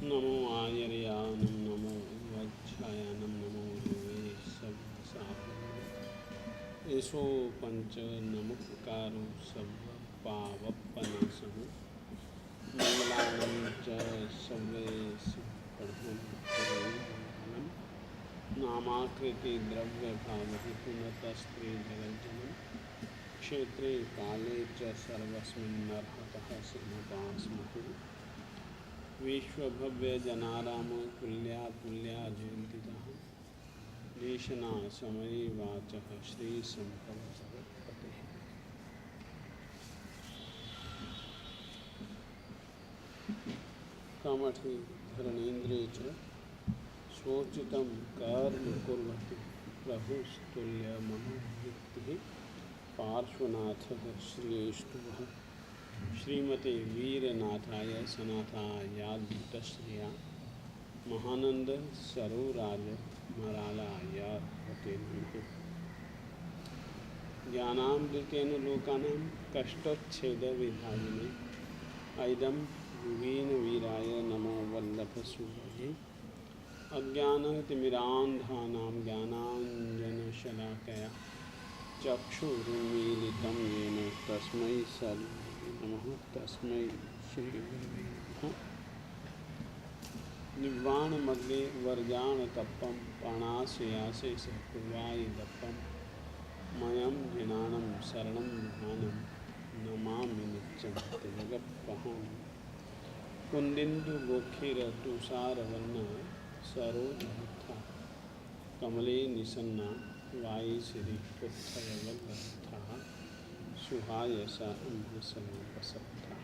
नमो आयर्यानं नमो वज्रायानं नमो योगे सब एषो पंच नमुपकारो सब पावपनाशः मंगलानं च सर्वेश प्रभुं नामाकृति द्रव्य भावहि पुनतस्त्रे जगज्जनम क्षेत्रे काले च सर्वस्मिन्नर्हतः समपास्महि विश्वभव्य जनाराम तुल्या तुल्या जयंतितः देशना समये वाचः श्री संपवसपते। कामठि धरणेन्द्रे च शोचितं कर्म कुर्वति प्रभुस्तुल्य मनोवृत्तिः पार्श्वनाथः श्रीष्टुवः श्रीमते वीरनाथाय सनाथायाद्भुतश्रिया महानंद सरोराज मरालायाते ज्ञानामृतेन लोकानां कष्टोच्छेदविधायिने ऐदं वीन वीराय नमो वल्लभसुभगे अज्ञानतिमिरान्धानां ज्ञानाञ्जनशलाकया चक्षुरुन्मीलितं येन तस्मै नमः तस्मै श्रीगुरवे नमः। निर्वाणमग्ने वर्जाणतप्पं प्राणाशयासे सहकुर्वाय दप्पं मयं जिनानं शरणं ध्यानं नमामि नित्यं जगत्पहं कुन्दिन्दुगोखीरतुषारवन्ना सरोजमुत्था कमले निसन्ना वायीश्रीपुत्थयवल्लभा सुहायसा अम्भसमपसत्था।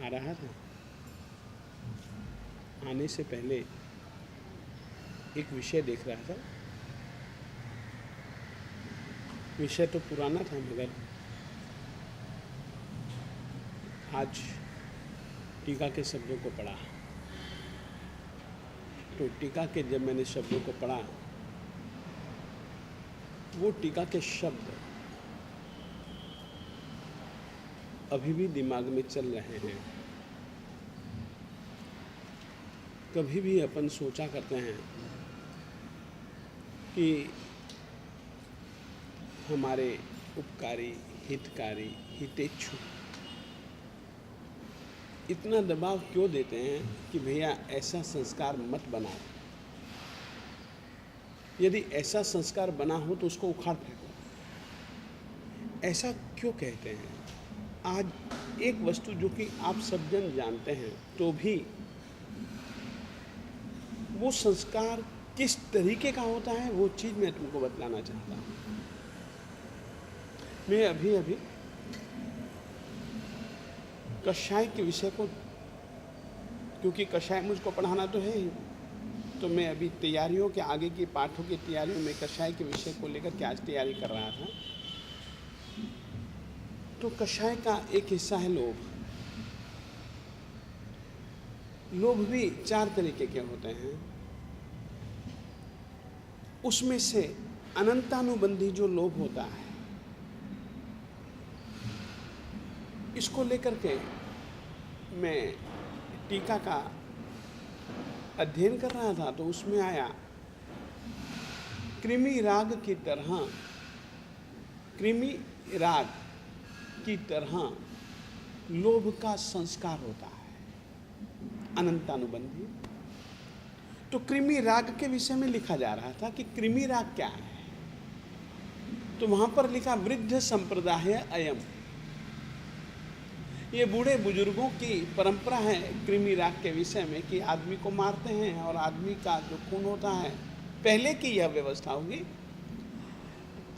आ रहा था। आने से पहले एक विषय देख रहा था। विषय तो पुराना था मगर आज टीका के शब्दों को पढ़ा तो टीका के जब मैंने शब्दों को पढ़ा वो टीका के शब्द अभी भी दिमाग में चल रहे हैं। कभी भी अपन सोचा करते हैं कि हमारे उपकारी हितकारी हितेच्छु इतना दबाव क्यों देते हैं कि भैया ऐसा संस्कार मत बनाओ। यदि ऐसा संस्कार बना हो तो उसको उखाड़ फेंको। ऐसा क्यों कहते हैं? आज एक वस्तु जो कि आप सब जन जानते हैं तो भी वो संस्कार किस तरीके का होता है वो चीज़ मैं तुमको बतलाना चाहता हूँ। मैं अभी कषाय के विषय को, क्योंकि कषाय मुझको पढ़ाना तो है ही, तो मैं अभी तैयारियों के आगे की पाठों की तैयारियों में कषाय के विषय को लेकर के आज तैयारी कर रहा था। तो कषाय का एक हिस्सा है लोभ। लोभ भी चार तरीके के होते हैं। उसमें से अनंतानुबंधी जो लोभ होता है, इसको लेकर के मैं टीका का अध्ययन कर रहा था तो उसमें आया कृमि राग की तरह लोभ का संस्कार होता है अनंतानुबंधी। तो कृमि राग के विषय में लिखा जा रहा था कि कृमि राग क्या है। तो वहां पर लिखा वृद्ध संप्रदाय अयम। ये बूढ़े बुजुर्गों की परंपरा है कृमि राग के विषय में कि आदमी को मारते हैं और आदमी का जो खून होता है, पहले की यह व्यवस्था होगी,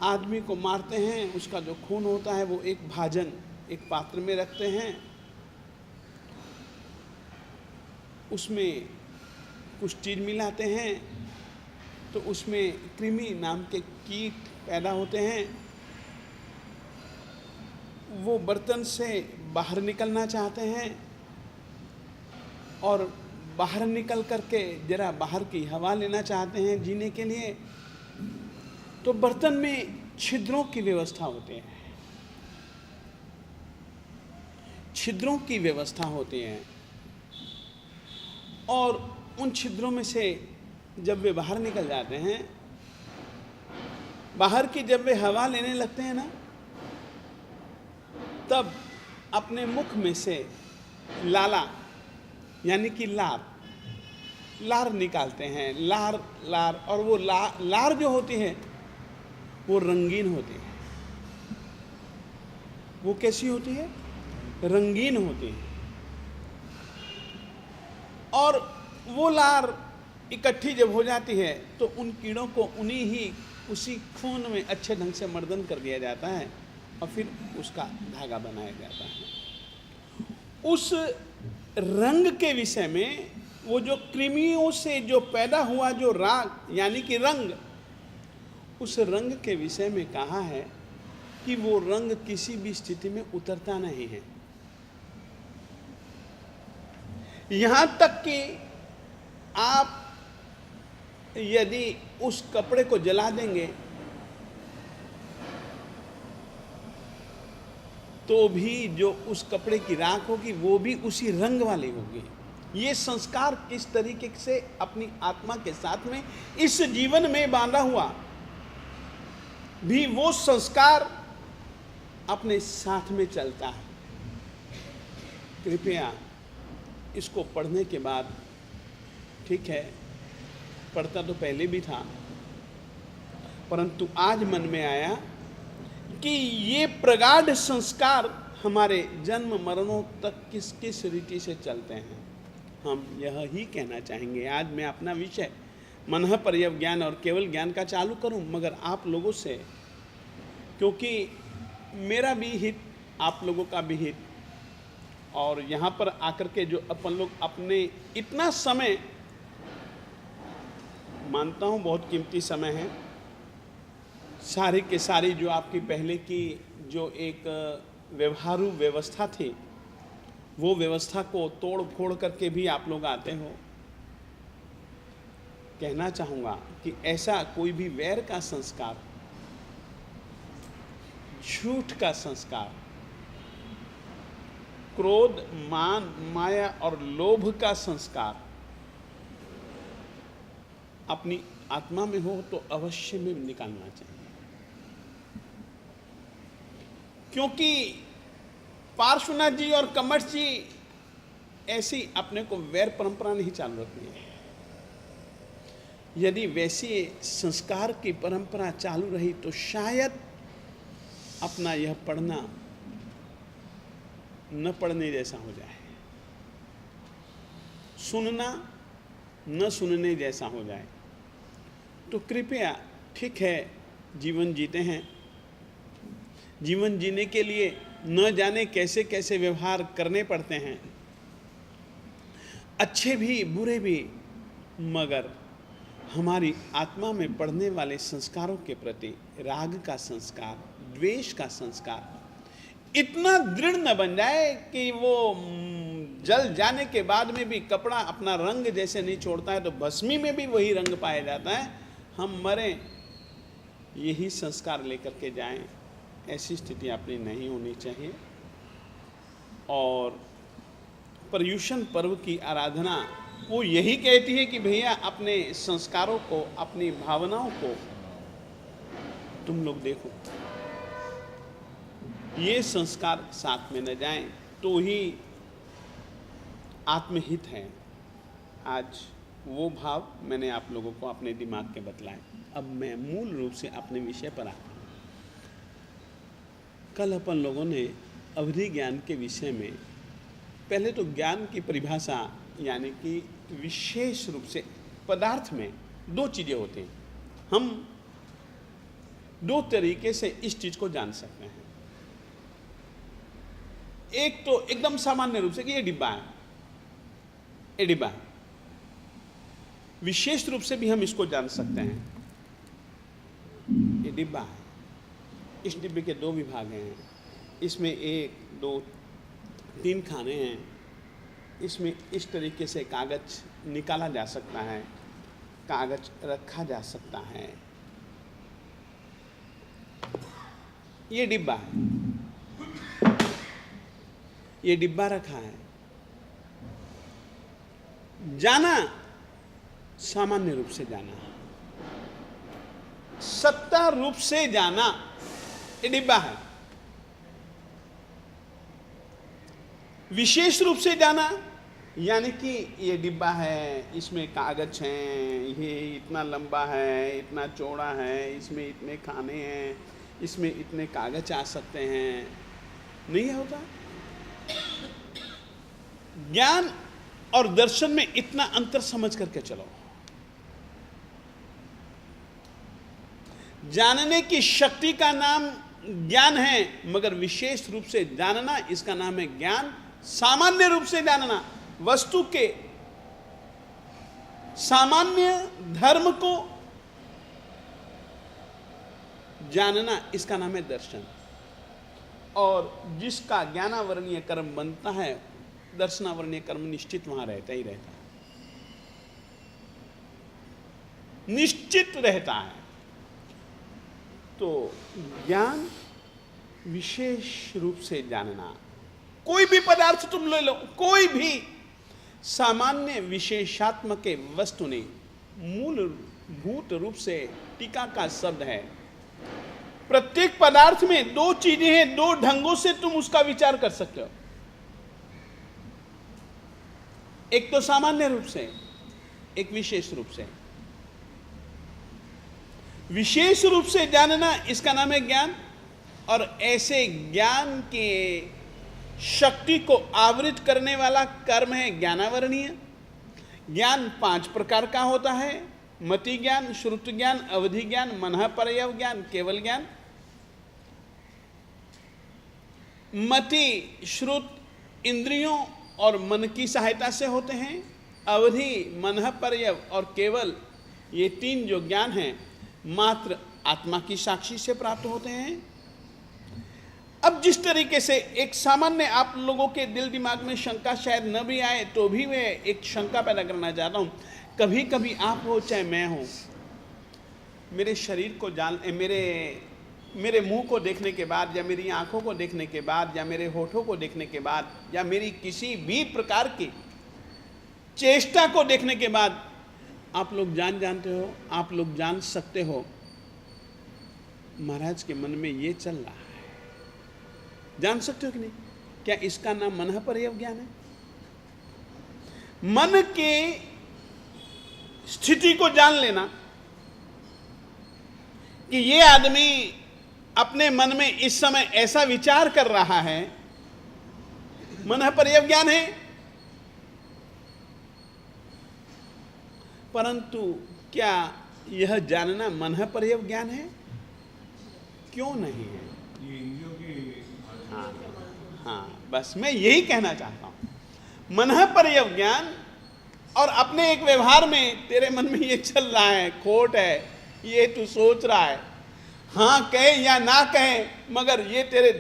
आदमी को मारते हैं, उसका जो खून होता है वो एक भाजन, एक पात्र में रखते हैं, उसमें कुछ चीज़ मिलाते हैं तो उसमें कृमि नाम के कीट पैदा होते हैं। वो बर्तन से बाहर निकलना चाहते हैं और बाहर निकल करके जरा बाहर की हवा लेना चाहते हैं जीने के लिए, तो बर्तन में छिद्रों की व्यवस्था होती है। छिद्रों की व्यवस्था होती है, और उन छिद्रों में से जब वे बाहर निकल जाते हैं, बाहर की जब वे हवा लेने लगते हैं ना, तब अपने मुख में से लाला यानी कि लार निकालते हैं। लार और वो लार जो होती है वो रंगीन होती है। वो कैसी होती है? रंगीन होती है। और वो लार इकट्ठी जब हो जाती है तो उन कीड़ों को उसी खून में अच्छे ढंग से मर्दन कर दिया जाता है और फिर उसका धागा बनाया जाता है। उस रंग के विषय में, वो जो कृमियों से जो पैदा हुआ जो राग यानी कि रंग, उस रंग के विषय में कहा है कि वो रंग किसी भी स्थिति में उतरता नहीं है। यहां तक कि आप यदि उस कपड़े को जला देंगे तो भी जो उस कपड़े की राख होगी वो भी उसी रंग वाली होगी। ये संस्कार किस तरीके से अपनी आत्मा के साथ में इस जीवन में बांधा हुआ, भी वो संस्कार अपने साथ में चलता है। कृपया इसको पढ़ने के बाद, ठीक है पढ़ता तो पहले भी था, परंतु आज मन में आया कि ये प्रगाढ़ संस्कार हमारे जन्म मरणों तक किस किस रीति से चलते हैं। हम यह ही कहना चाहेंगे। आज मैं अपना विषय मनः पर्यव ज्ञान और केवल ज्ञान का चालू करूं, मगर आप लोगों से, क्योंकि मेरा भी हित, आप लोगों का भी हित, और यहाँ पर आकर के जो अपन लोग अपने इतना समय, मानता हूँ बहुत कीमती समय है, सारी के सारी जो आपकी पहले की जो एक व्यवहारू व्यवस्था थी, वो व्यवस्था को तोड़ फोड़ करके भी आप लोग आते हो। कहना चाहूँगा कि ऐसा कोई भी वैर का संस्कार, झूठ का संस्कार, क्रोध, मान, माया और लोभ का संस्कार अपनी आत्मा में हो तो अवश्य में निकालना चाहिए। क्योंकि पार्श्वनाथ जी और कमठ जी ऐसी अपने को वैर परंपरा नहीं चालू रखनी है। यदि वैसी संस्कार की परंपरा चालू रही तो शायद अपना यह पढ़ना न पढ़ने जैसा हो जाए, सुनना न सुनने जैसा हो जाए। तो कृपया, ठीक है जीवन जीते हैं, जीवन जीने के लिए न जाने कैसे कैसे व्यवहार करने पड़ते हैं, अच्छे भी बुरे भी, मगर हमारी आत्मा में पड़ने वाले संस्कारों के प्रति राग का संस्कार, द्वेष का संस्कार इतना दृढ़ न बन जाए कि वो जल जाने के बाद में भी कपड़ा अपना रंग जैसे नहीं छोड़ता है तो भस्मी में भी वही रंग पाया जाता है। हम मरें यही संस्कार लेकर के जाएं, ऐसी स्थिति अपनी नहीं होनी चाहिए। और पर्युषण पर्व की आराधना वो यही कहती है कि भैया अपने संस्कारों को, अपनी भावनाओं को तुम लोग देखो, ये संस्कार साथ में न जाएं तो ही आत्महित है। आज वो भाव मैंने आप लोगों को अपने दिमाग के बतलाए। अब मैं मूल रूप से अपने विषय पर आता हूँ। कल अपन लोगों ने अवधि ज्ञान के विषय में पहले तो ज्ञान की परिभाषा, यानी कि विशेष रूप से पदार्थ में दो चीज़ें होती हैं। हम दो तरीके से इस चीज़ को जान सकते हैं। एक तो एकदम सामान्य रूप से कि ये डिब्बा है, ये डिब्बा है। विशेष रूप से भी हम इसको जान सकते हैं, ये डिब्बा है। इस डिब्बे के दो विभाग हैं, इसमें 1, 2, 3 खाने हैं। इसमें इस तरीके से कागज निकाला जा सकता है, कागज रखा जा सकता है। ये डिब्बा है। ये डिब्बा रखा है। जाना सामान्य रूप से जाना, सत्ता रूप से जाना ये डिब्बा है। विशेष रूप से जाना यानी कि ये डिब्बा है, इसमें कागज हैं, ये इतना लंबा है, इतना चौड़ा है, इसमें इतने खाने हैं, इसमें इतने कागज आ सकते हैं, नहीं होता। ज्ञान और दर्शन में इतना अंतर समझ करके चलो। जानने की शक्ति का नाम ज्ञान है, मगर विशेष रूप से जानना इसका नाम है ज्ञान। सामान्य रूप से जानना, वस्तु के सामान्य धर्म को जानना इसका नाम है दर्शन। और जिसका ज्ञानावरणीय कर्म बनता है, दर्शनावरणीय कर्म निश्चित वहां रहता ही रहता है, निश्चित रहता है। तो ज्ञान विशेष रूप से जानना, कोई भी पदार्थ तुम ले लो, कोई भी सामान्य विशेषात्मक वस्तु नहीं, मूलभूत रूप से टीका का शब्द है। प्रत्येक पदार्थ में दो चीजें हैं, दो ढंगों से तुम उसका विचार कर सकते हो। एक तो सामान्य रूप से, एक विशेष रूप से। विशेष रूप से जानना इसका नाम है ज्ञान। और ऐसे ज्ञान के शक्ति को आवृत करने वाला कर्म है ज्ञानावरणीय। ज्ञान 5 प्रकार का होता है: मति ज्ञान, श्रुत ज्ञान, अवधि ज्ञान, मनःपर्यव ज्ञान, केवल ज्ञान। मति, श्रुत इंद्रियों और मन की सहायता से होते हैं। अवधि, मनःपर्यव और केवल, ये 3 जो ज्ञान हैं मात्र आत्मा की साक्षी से प्राप्त होते हैं। अब जिस तरीके से एक सामान्य, आप लोगों के दिल दिमाग में शंका शायद न भी आए तो भी मैं एक शंका पैदा करना चाहता हूं। कभी कभी आप हो चाहे मैं हो, मेरे शरीर को जान, मेरे मुंह को देखने के बाद, या मेरी आंखों को देखने के बाद, या मेरे होठों को देखने के बाद, या मेरी किसी भी प्रकार की चेष्टा को देखने के बाद आप लोग जानते हो, आप लोग जान सकते हो महाराज के मन में ये चल रहा है। जान सकते हो कि नहीं? क्या इसका नाम मनःपर्यव ज्ञान है? मन के स्थिति को जान लेना कि ये आदमी अपने मन में इस समय ऐसा विचार कर रहा है, मनःपर्यव ज्ञान है। परंतु क्या यह जानना मनःपर्यव ज्ञान है? क्यों नहीं है? हाँ, बस मैं यही कहना चाहता हूं। मनःपर्यव ज्ञान और अपने एक व्यवहार में तेरे मन में ये चल रहा है, खोट है, ये तू सोच रहा है, हाँ कहे या ना कहे, मगर ये तेरे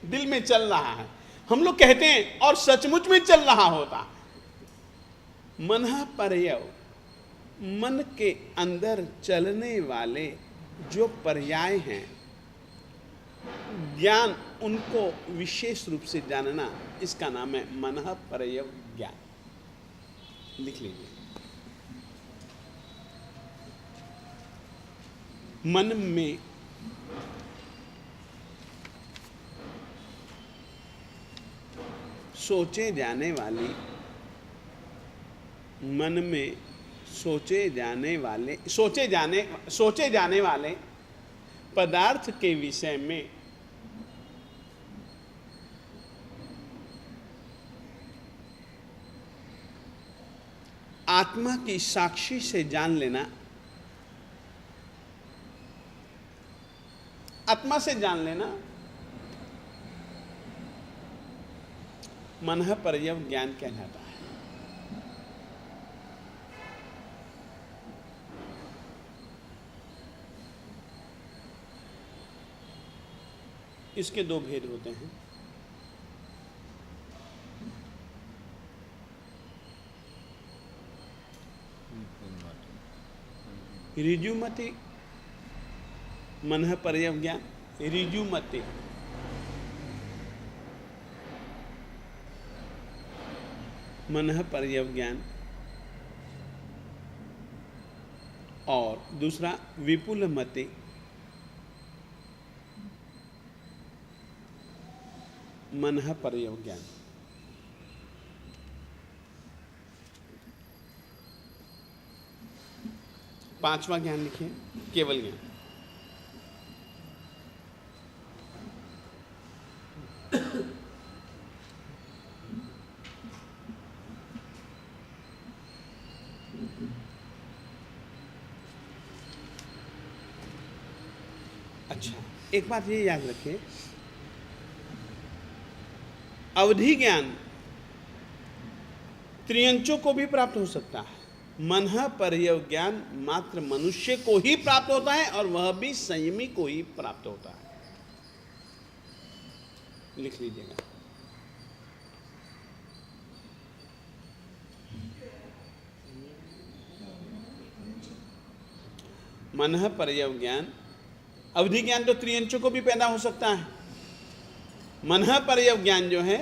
दिल में चल रहा है। हम लोग कहते हैं और सचमुच में चल रहा होता। मनःपर्यव, मन के अंदर चलने वाले जो पर्याय हैं, ज्ञान, उनको विशेष रूप से जानना, इसका नाम है मनःपर्यव ज्ञान। लिख लीजिए। मन में सोचे जाने वाली, मन में सोचे जाने वाले पदार्थ के विषय में आत्मा की साक्षी से जान लेना, आत्मा से जान लेना मनःपर्यव ज्ञान कहलाता है। इसके 2 भेद होते हैं। ऋजुमति, मनःपर्यव ज्ञान। ऋजुमति मनः पर्यवज्ञान, और दूसरा विपुल मति, मनः पर्यवज्ञान। पांचवा ज्ञान लिखिए, केवल ज्ञान। अच्छा, एक बात ये याद रखिए, अवधि ज्ञान त्रियंचों को भी प्राप्त हो सकता है। मनः पर्यवज्ञान मात्र मनुष्य को ही प्राप्त होता है और वह भी संयमी को ही प्राप्त होता है। लिख लीजिएगा। मनः पर्यवज्ञान, अवधि ज्ञान तो त्रियंचों को भी पैदा हो सकता है। मनः पर्यवज्ञान जो है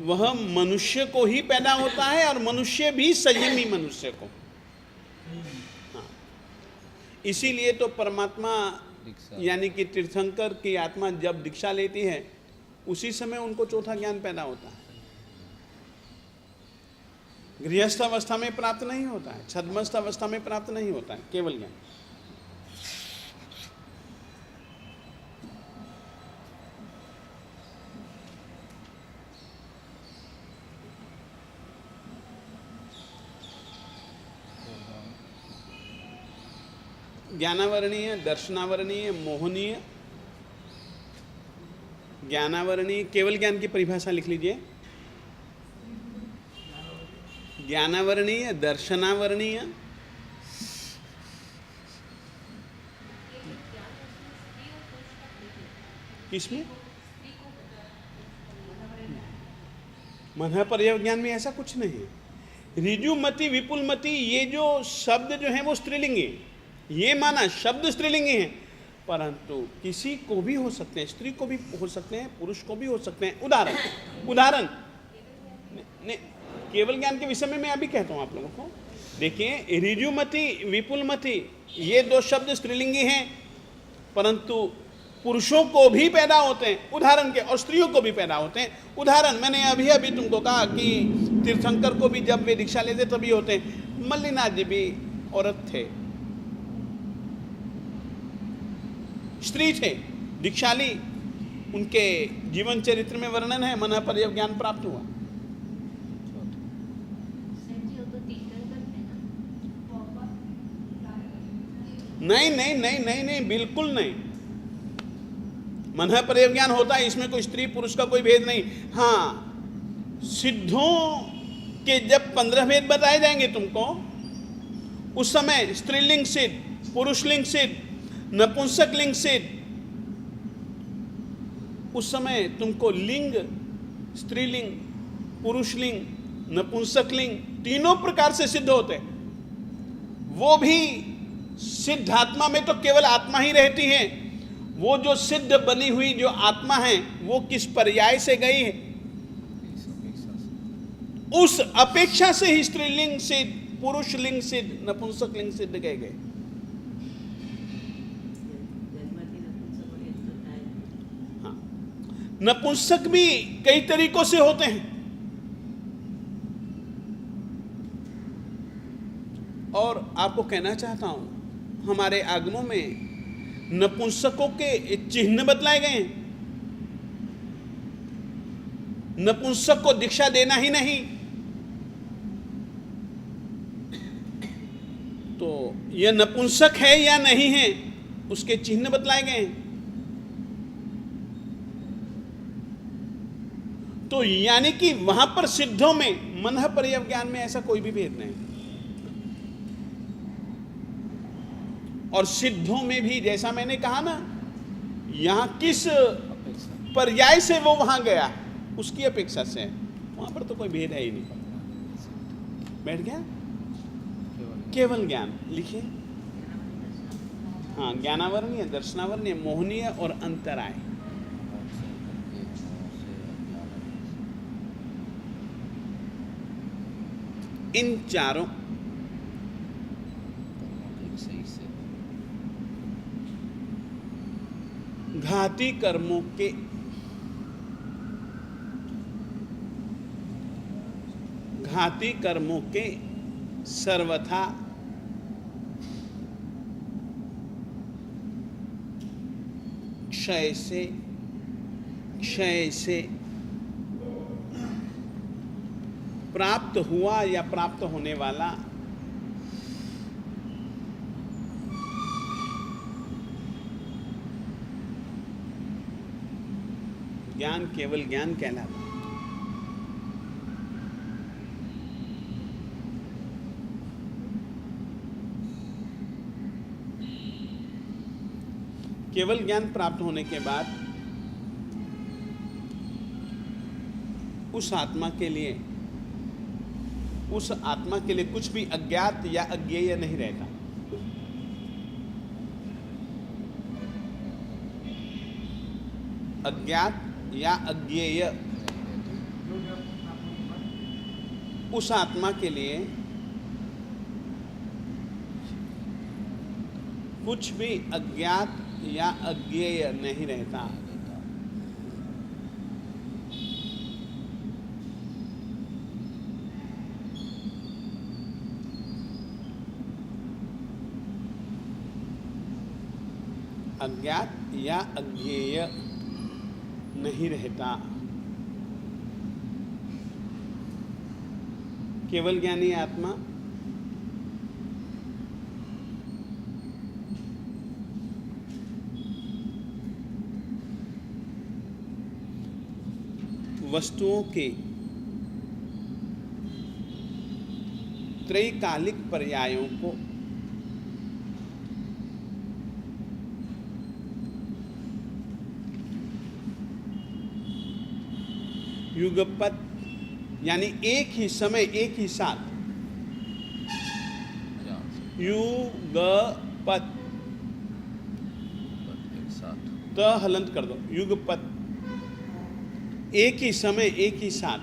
वह मनुष्य को ही पैदा होता है और मनुष्य भी संयमी मनुष्य को। हाँ, इसीलिए तो परमात्मा यानी कि तीर्थंकर की आत्मा जब दीक्षा लेती है उसी समय उनको चौथा ज्ञान पैदा होता है। गृहस्थ अवस्था में प्राप्त नहीं होता है, छद्मस्थ अवस्था में प्राप्त नहीं होता है केवल ज्ञान। ज्ञानावरणीय, दर्शनावरणीय, मोहनीय, ज्ञानावरणीय, केवल ज्ञान की परिभाषा लिख लीजिए। ज्ञानावरणीय, दर्शनावरणीय, किसमें? मनः पर्यवज्ञान में ऐसा कुछ नहीं है। ऋजुमति, विपुलमति, ये जो शब्द जो है वो स्त्रीलिंगी, ये माना शब्द स्त्रीलिंगी है, परंतु किसी को भी हो सकते हैं, स्त्री को भी हो सकते हैं, पुरुष को भी हो सकते हैं। उदाहरण केवल ज्ञान के विषय में मैं अभी कहता हूं आप लोगों को। देखिए, ऋजुमति, विपुलमति, ये दो शब्द स्त्रीलिंगी हैं, परंतु पुरुषों को भी पैदा होते हैं उदाहरण के, और स्त्रियों को भी पैदा होते हैं। उदाहरण मैंने अभी अभी तुमको कहा कि तीर्थंकर को भी जब वे दीक्षा लेते तभी होते हैं। मल्लीनाथ जी भी औरत थे, स्त्री थे, दीक्षा ली, उनके जीवन चरित्र में वर्णन है, मनः पर्यवज्ञान प्राप्त हुआ। नहीं नहीं नहीं नहीं नहीं, बिल्कुल नहीं। मनः पर्यवज्ञान होता है, इसमें कोई स्त्री पुरुष का कोई भेद नहीं। हाँ, सिद्धों के जब 15 भेद बताए जाएंगे तुमको, उस समय स्त्रीलिंग सिद्ध, पुरुषलिंग सिद्ध, नपुंसक लिंग सिद्ध, उस समय तुमको लिंग, स्त्रीलिंग, पुरुषलिंग, नपुंसक लिंग तीनों प्रकार से सिद्ध होते। वो भी सिद्ध आत्मा में तो केवल आत्मा ही रहती है। वो जो सिद्ध बनी हुई जो आत्मा है वो किस पर्याय से गई है, उस अपेक्षा से ही स्त्रीलिंग सिद्ध, पुरुषलिंग सिद्ध, नपुंसक लिंग सिद्ध गए। हाँ, नपुंसक भी कई तरीकों से होते हैं, और आपको कहना चाहता हूं हमारे आगमों में नपुंसकों के चिन्ह बतलाए गए हैं। नपुंसक को दीक्षा देना ही नहीं, तो यह नपुंसक है या नहीं है उसके चिन्ह बतलाए गए हैं। तो यानी कि वहां पर सिद्धों में, मनः पर्यवज्ञान में ऐसा कोई भी भेद नहीं। और सिद्धों में भी जैसा मैंने कहा ना, यहां किस पर्याय से वो वहां गया उसकी अपेक्षा से, वहां पर तो कोई भेद है ही नहीं। बैठ गया? केवल ज्ञान लिखिए। हाँ, ज्ञानावरणीय, दर्शनावरणीय, मोहनीय और अंतराय। इन चारों घाती कर्मों के सर्वथा क्षय से प्राप्त हुआ या प्राप्त होने वाला ज्ञान केवल ज्ञान कहलाता है। केवल ज्ञान प्राप्त होने के बाद उस आत्मा के लिए कुछ भी अज्ञात या अज्ञेय नहीं रहता। अज्ञात या अज्ञेय उस आत्मा के लिए कुछ भी अज्ञात या अज्ञेय नहीं रहता। अज्ञात या अज्ञेय नहीं रहता। केवल ज्ञानी आत्मा वस्तुओं के त्रैकालिक पर्यायों को युगपत यानी एक ही समय एक ही साथ युगपत त हलंत कर दो। युगपत एक ही समय एक ही साथ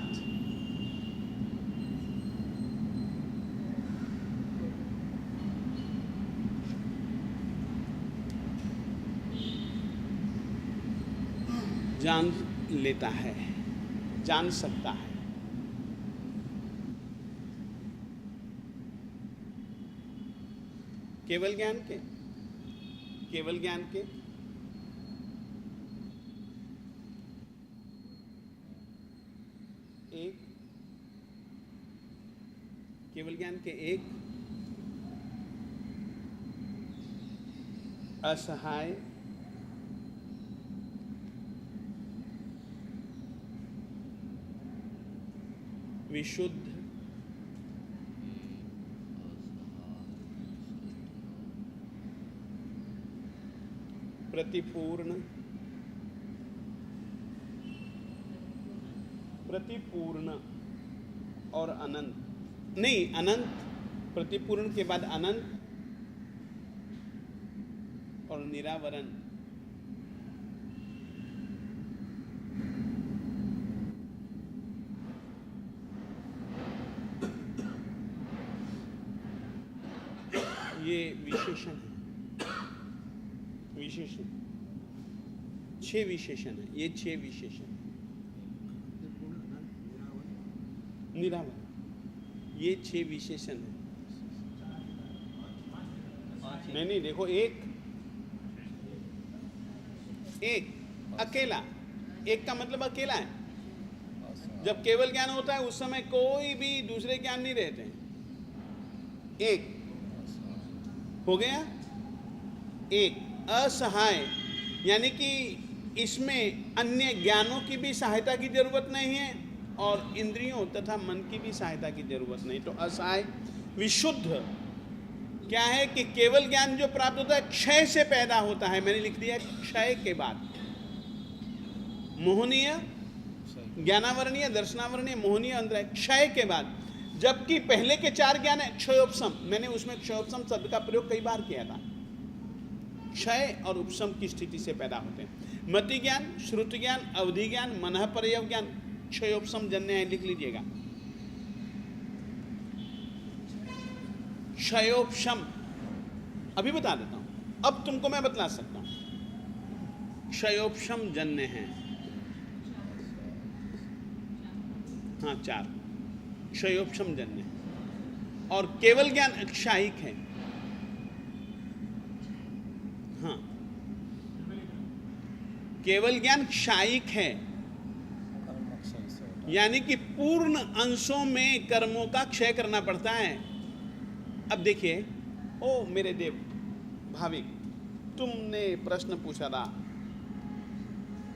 जान लेता है, जान सकता है। केवल ज्ञान के एक असहाय विशुद्ध प्रतिपूर्ण और अनंत नहीं, अनंत प्रतिपूर्ण के बाद अनंत और निरावरण। ये विशेषण है, छह विशेषण है। ये 6 विशेषण निरावरण, ये 6 विशेषण है। नहीं देखो, एक अकेला, एक का मतलब अकेला है। जब केवल ज्ञान होता है उस समय कोई भी दूसरे ज्ञान नहीं रहते हैं। एक हो गया। एक असहाय यानी कि इसमें अन्य ज्ञानों की भी सहायता की जरूरत नहीं है और इंद्रियों तथा मन की भी सहायता की जरूरत नहीं। तो असहाय विशुद्ध क्या है कि केवल ज्ञान जो प्राप्त होता है क्षय से पैदा होता है। मैंने लिख दिया क्षय के बाद। मोहनीय, ज्ञानावरणीय, दर्शनावरणीय, मोहनीय, अंतराय, क्षय के बाद। जबकि पहले के 4 ज्ञान है क्षयोपशम। मैंने उसमें क्षयोपशम शब्द का प्रयोग कई बार किया था। क्षय और उपशम की स्थिति से पैदा होते हैं। मति ज्ञान, श्रुति ज्ञान, अवधि ज्ञान, मनः पर्यव ज्ञान, क्षयोपशम जन्य है, लिख लीजिएगा। क्षयोपशम, अभी बता देता हूं, अब तुमको मैं बतला सकता हूं। क्षयोपशम जन्य है, हाँ 4 क्षयोपशम जन्य है। और केवल ज्ञान क्षायिक है, हाँ केवल ज्ञान क्षायिक है, यानी कि पूर्ण अंशों में कर्मों का क्षय करना पड़ता है। अब देखिए, ओ मेरे देव भाविक, तुमने प्रश्न पूछा था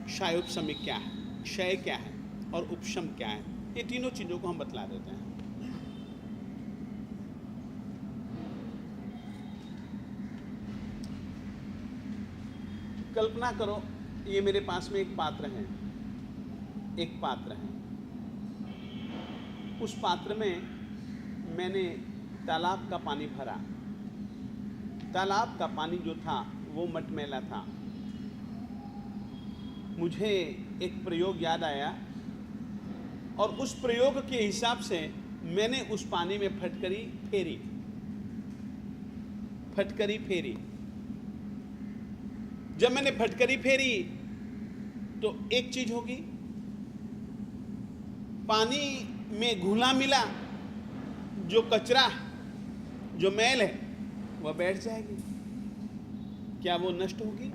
क्षयोपशम क्या है, क्षय क्या है और उपशम क्या है। ये तीनों चीजों को हम बतला देते हैं। कल्पना करो, ये मेरे पास में एक पात्र है, एक पात्र है। उस पात्र में मैंने तालाब का पानी भरा। तालाब का पानी जो था वो मटमैला था। मुझे एक प्रयोग याद आया और उस प्रयोग के हिसाब से मैंने उस पानी में फटकरी फेरी, फटकरी फेरी। जब मैंने फटकरी फेरी तो एक चीज होगी, पानी में घुला मिला जो कचरा, जो मैल है, वह बैठ जाएगी। क्या वो नष्ट होगी?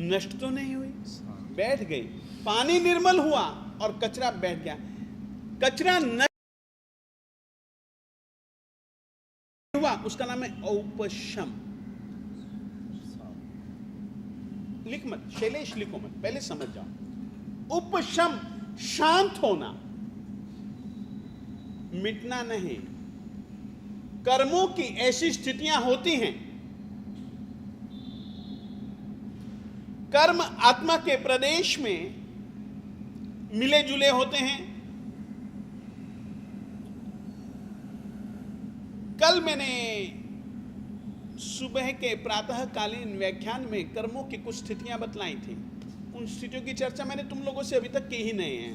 नष्ट तो नहीं हुई, बैठ गई। पानी निर्मल हुआ और कचरा बैठ गया। कचरा नष्ट हुआ, उसका नाम है औपशम। लिख मत, शैलेश लिखो मत, पहले समझ जाओ। उपशम, शांत होना, मिटना नहीं। कर्मों की ऐसी स्थितियां होती हैं, कर्म आत्मा के प्रदेश में मिले जुले होते हैं। कल मैंने सुबह के प्रातःकालीन व्याख्यान में कर्मों की कुछ स्थितियां बतलाई थी। उन स्थितियों की चर्चा मैंने तुम लोगों से अभी तक की ही नहीं है।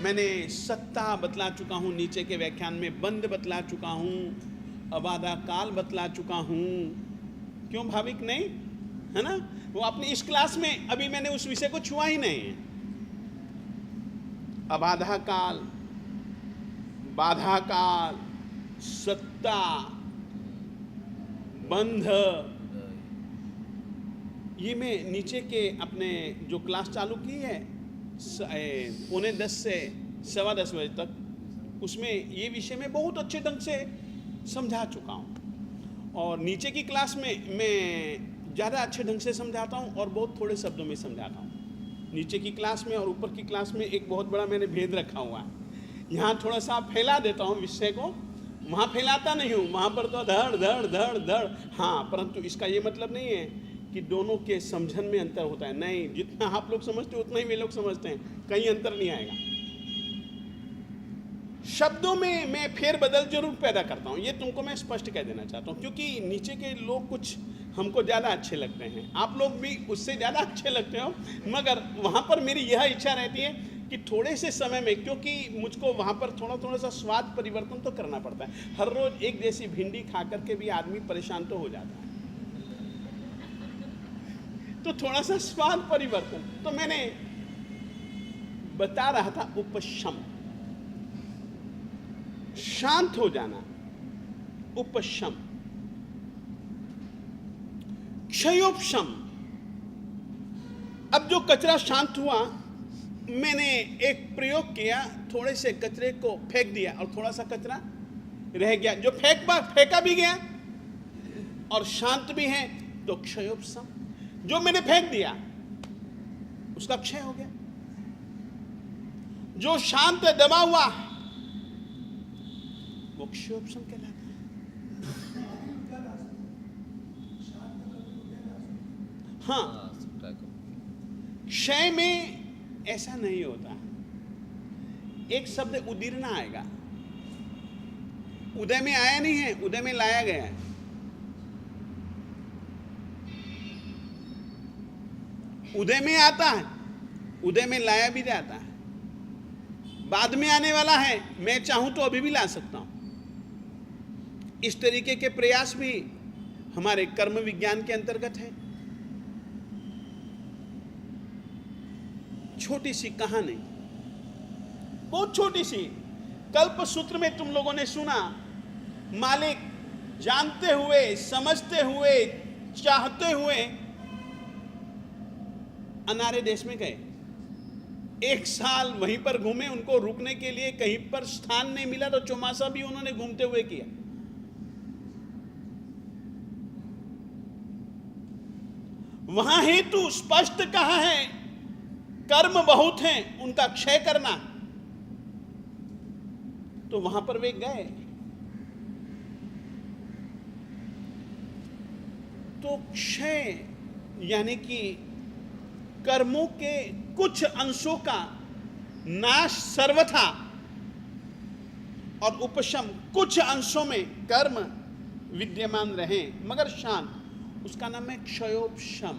मैंने सत्ता बतला चुका हूं, नीचे के व्याख्यान में बंद बतला चुका हूं, अबाधा काल बतला चुका हूं। क्यों भाविक नहीं है ना? वो अपनी इस क्लास में अभी मैंने उस विषय को छुआ ही नहीं है। अबाधा काल, बाधा काल, सत्ता, बंध, ये मैं नीचे के अपने जो क्लास चालू की है 9:45 से 10:15 बजे तक, उसमें ये विषय में बहुत अच्छे ढंग से समझा चुका हूँ। और नीचे की क्लास में मैं ज़्यादा अच्छे ढंग से समझाता हूँ और बहुत थोड़े शब्दों में समझाता हूँ। नीचे की क्लास में और ऊपर की क्लास में एक बहुत बड़ा मैंने भेद रखा हुआ है। यहाँ थोड़ा सा फैला देता हूँ विषय को, वहाँ फैलाता नहीं हूँ। वहाँ पर तो धड़ धड़ धड़ धड़, हाँ, परंतु इसका ये मतलब नहीं है कि दोनों के समझन में अंतर होता है। नहीं, जितना आप लोग समझते हो उतना ही वे लोग समझते हैं, कहीं अंतर नहीं आएगा। शब्दों में मैं फेर बदल जरूर पैदा करता हूँ, ये तुमको मैं स्पष्ट कह देना चाहता हूँ, क्योंकि नीचे के लोग कुछ हमको ज़्यादा अच्छे लगते हैं, आप लोग भी उससे ज़्यादा अच्छे लगते हो, मगर वहाँ पर मेरी यह इच्छा रहती है कि थोड़े से समय में, क्योंकि मुझको वहाँ पर थोड़ा सा स्वाद परिवर्तन तो करना पड़ता है। हर रोज एक जैसी भिंडी खा करके भी आदमी परेशान तो हो जाता है, तो थोड़ा सा स्वाद परिवर्तन। तो मैंने बता रहा था उपशम, शांत हो जाना, उपशम। क्षयोपशम, अब जो कचरा शांत हुआ, मैंने एक प्रयोग किया, थोड़े से कचरे को फेंक दिया और थोड़ा सा कचरा रह गया, जो फेंका भी गया और शांत भी है, तो क्षयोपशम। जो मैंने फेंक दिया उसका क्षय हो गया। जो शांत दबा हुआ वो क्षयोपशम कहलाता है। हाँ, क्षय में ऐसा नहीं होता। एक शब्द उदीरना आएगा, उदय में आया नहीं है, उदय में लाया गया है। उदय में आता है, उदय में लाया भी जाता है। बाद में आने वाला है, मैं चाहूं तो अभी भी ला सकता हूं। इस तरीके के प्रयास भी हमारे कर्म विज्ञान के अंतर्गत है। छोटी सी कहानी, बहुत छोटी सी, कल्प सूत्र में तुम लोगों ने सुना, मालिक जानते हुए, समझते हुए, चाहते हुए अनारे देश में गए, 1 साल वहीं पर घूमे। उनको रुकने के लिए कहीं पर स्थान नहीं मिला तो चौमासा भी उन्होंने घूमते हुए किया। वहां हेतु स्पष्ट कहा है, कर्म बहुत हैं, उनका क्षय करना। तो वहां पर वे गए। तो क्षय यानी कि कर्मों के कुछ अंशों का नाश सर्वथा, और उपशम कुछ अंशों में कर्म विद्यमान रहे मगर शांत, उसका नाम है क्षयोपशम,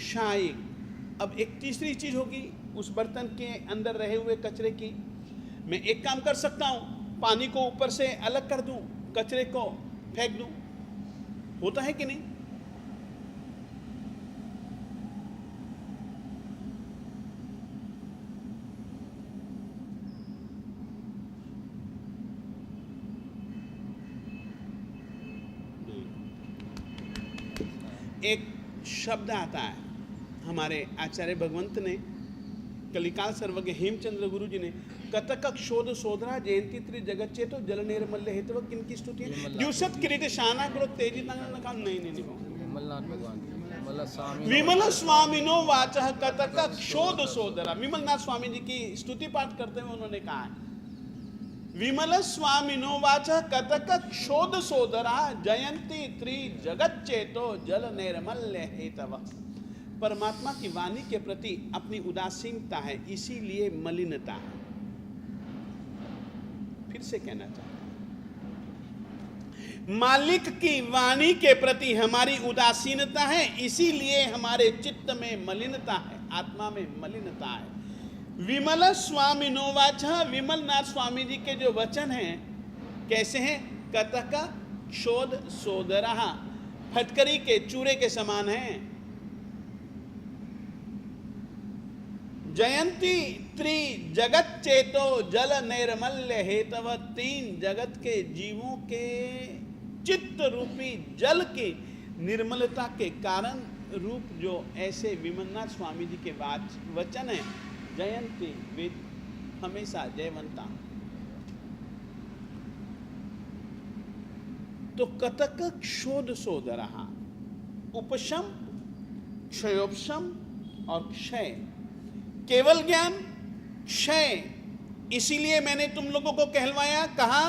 शायिक। अब एक तीसरी चीज होगी उस बर्तन के अंदर रहे हुए कचरे की। मैं एक काम कर सकता हूं, पानी को ऊपर से अलग कर दूं, कचरे को फेंक दूं, होता है कि नहीं? एक शब्द आता है, हमारे आचार्य भगवंत ने, कलिकाल सर्वज्ञ हेमचंद्र गुरु जी ने, कतक क्षोध शोधरा जयंती त्रि जगत चेतो जल निर्मल्य हेतु, किनकी स्तुति है? द्युषत किरीट शाना करो तेजी नहीं विमल स्वामिनो वाचः कतक क्षोध शोधरा। विमलनाथ स्वामी जी की स्तुति पाठ करते हुए उन्होंने कहा है, विमल स्वामिनो वाचः कतक क्षोध शोधरा जयंती त्रि जगत चेतो जल निर्मल्य हेतव। परमात्मा की वाणी के प्रति अपनी उदासीनता है, इसीलिए मलिनता है। फिर से कहना चाहता हूं, मालिक की वाणी के प्रति हमारी उदासीनता है, इसीलिए हमारे चित्त में मलिनता है, आत्मा में मलिनता है। विमल स्वामी नोवाचा, विमलनाथ स्वामी जी के जो वचन हैं कैसे हैं? कतक क्षोध सोदरा, फटकरी के चूरे के समान हैं। जयंती त्रि जगत चेतो जल नैर्मल्य हेतव, 3 जगत के जीवों के चित्त रूपी जल की निर्मलता के कारण रूप जो ऐसे विमलनाथ स्वामी जी के वचन है, जयंती वेद हमेशा जयवंता। तो कतक क्षोध शोधरा, उपशम, क्षयोपशम और क्षय, केवल ज्ञान, क्षय। इसीलिए मैंने तुम लोगों को कहलवाया, कहा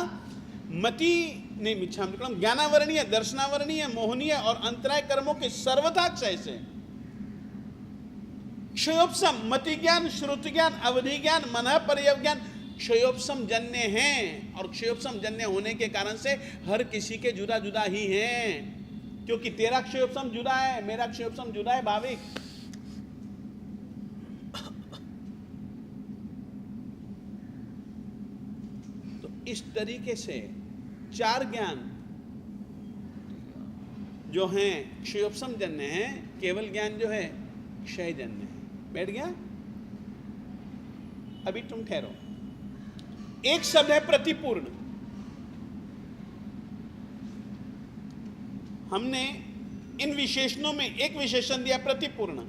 मति नहीं मिच्छा ज्ञानावरणीय, दर्शनावरणीय, मोहनीय और अंतराय कर्मों के सर्वथा क्षय से। क्षयोपशम, मति ज्ञान, श्रुति ज्ञान, अवधि ज्ञान, मन पर्यव ज्ञान क्षयोपशम जन्य हैं, और क्षयोपशम जन्य होने के कारण से हर किसी के जुदा जुदा ही हैं, क्योंकि तेरा क्षयोपशम जुदा है, मेरा क्षयोपशम जुदा है भाविक। तो इस तरीके से 4 ज्ञान जो हैं क्षयोपशम जन्य हैं, केवल ज्ञान जो है क्षय जन्य है। बैठ गया? अभी तुम ठहरो। एक शब्द है प्रतिपूर्ण। हमने इन विशेषणों में एक विशेषण दिया प्रतिपूर्ण।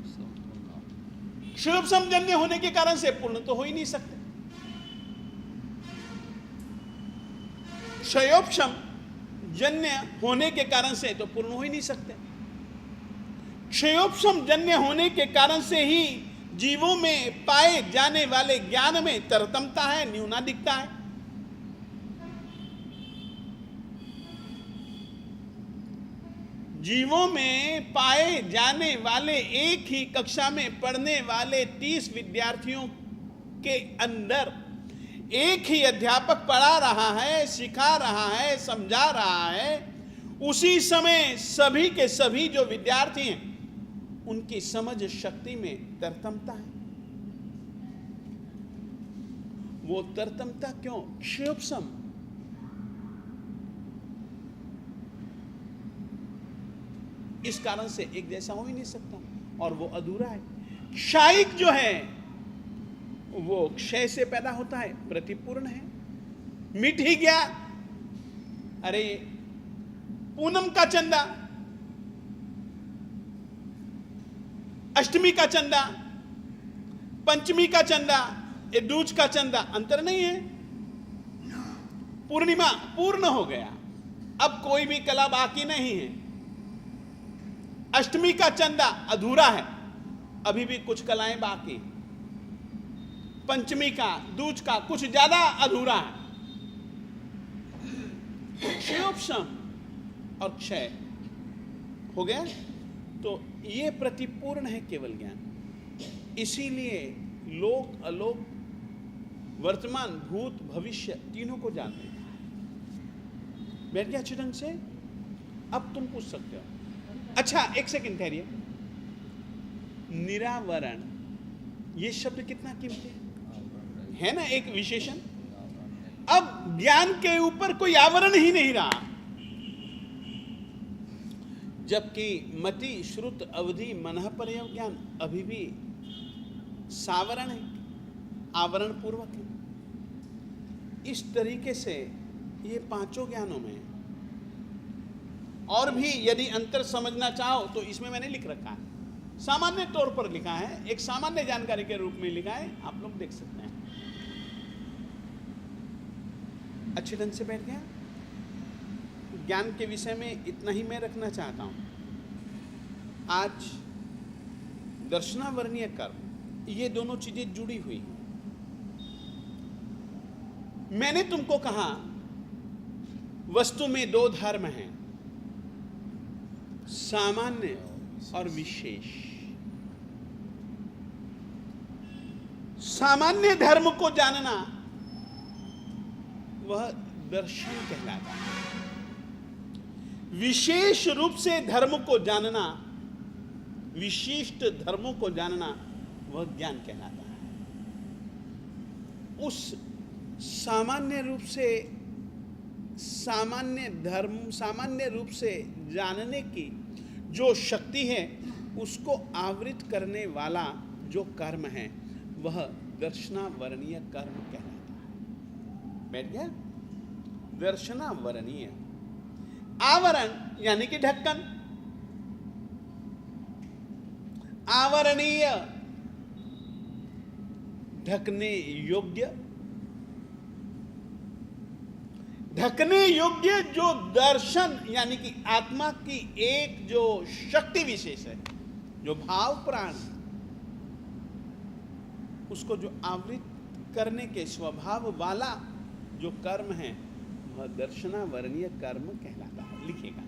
क्षयोपशम जन्य होने के कारण से पूर्ण तो हो ही नहीं सकते। क्षयोपशम जन्य होने के कारण से तो पूर्ण हो ही नहीं सकते। क्षयोपशम जन्य होने के कारण से ही जीवों में पाए जाने वाले ज्ञान में तरतमता है, न्यूनाधिकता है। जीवों में पाए जाने वाले, एक ही कक्षा में पढ़ने वाले 30 विद्यार्थियों के अंदर एक ही अध्यापक पढ़ा रहा है, सिखा रहा है, समझा रहा है। उसी समय सभी के सभी जो विद्यार्थी हैं उनकी समझ शक्ति में तरतमता है। वो तरतमता क्यों? क्षयोपशम। इस कारण से एक जैसा हो ही नहीं सकता और वो अधूरा है। क्षायिक जो है वो क्षय से पैदा होता है, प्रतिपूर्ण है। मिट ही गया, अरे पूनम का चंदा, अष्टमी का चंदा, पंचमी का चंदा, ये दूज का चंदा, अंतर नहीं है। पूर्णिमा पूर्ण हो गया, अब कोई भी कला बाकी नहीं है। अष्टमी का चंदा अधूरा है, अभी भी कुछ कलाएं बाकी। पंचमी का, दूज का कुछ ज्यादा अधूरा है। क्षयोपशम और क्षय हो गया, तो ये प्रतिपूर्ण है केवल ज्ञान। इसीलिए लोक अलोक, वर्तमान, भूत, भविष्य तीनों को जानते हैं। बैठ गया अच्छे ढंग से? अब तुम पूछ सकते हो, अच्छा एक सेकंड ठहरिए, निरावरण ये शब्द कितना कीमती है ना, एक विशेषण। अब ज्ञान के ऊपर कोई आवरण ही नहीं रहा, जबकि मति, श्रुत, अवधि, मनः परयव ज्ञान अभी भी सावरण है, आवरण पूर्वक है। इस तरीके से ये पांचों ज्ञानों में, और भी यदि अंतर समझना चाहो तो इसमें मैंने लिख रखा है, सामान्य तौर पर लिखा है, एक सामान्य जानकारी के रूप में लिखा है, आप लोग देख सकते हैं। अच्छे ढंग से बैठ गया? ज्ञान के विषय में इतना ही मैं रखना चाहता हूं। आज दर्शनावरणीय कर्म, ये दोनों चीजें जुड़ी हुई हैं। मैंने तुमको कहा वस्तु में दो धर्म हैं, सामान्य और विशेष। सामान्य धर्म को जानना वह दर्शन कहलाता है, विशेष रूप से धर्म को जानना, विशिष्ट धर्मों को जानना वह ज्ञान कहलाता है। उस सामान्य रूप से, सामान्य धर्म, सामान्य रूप से जानने की जो शक्ति है, उसको आवृत करने वाला जो कर्म है वह दर्शनावरणीय कर्म कहलाता है। बैठ गया? दर्शनावरणीय, आवरण यानी कि ढक्कन, आवरणीय ढकने योग्य, ढकने योग्य जो दर्शन यानी कि आत्मा की एक जो शक्ति विशेष है, जो भाव प्राण, उसको जो आवृत करने के स्वभाव वाला जो कर्म है वह दर्शनावरणीय कर्म कहलाता है। लिखिएगा।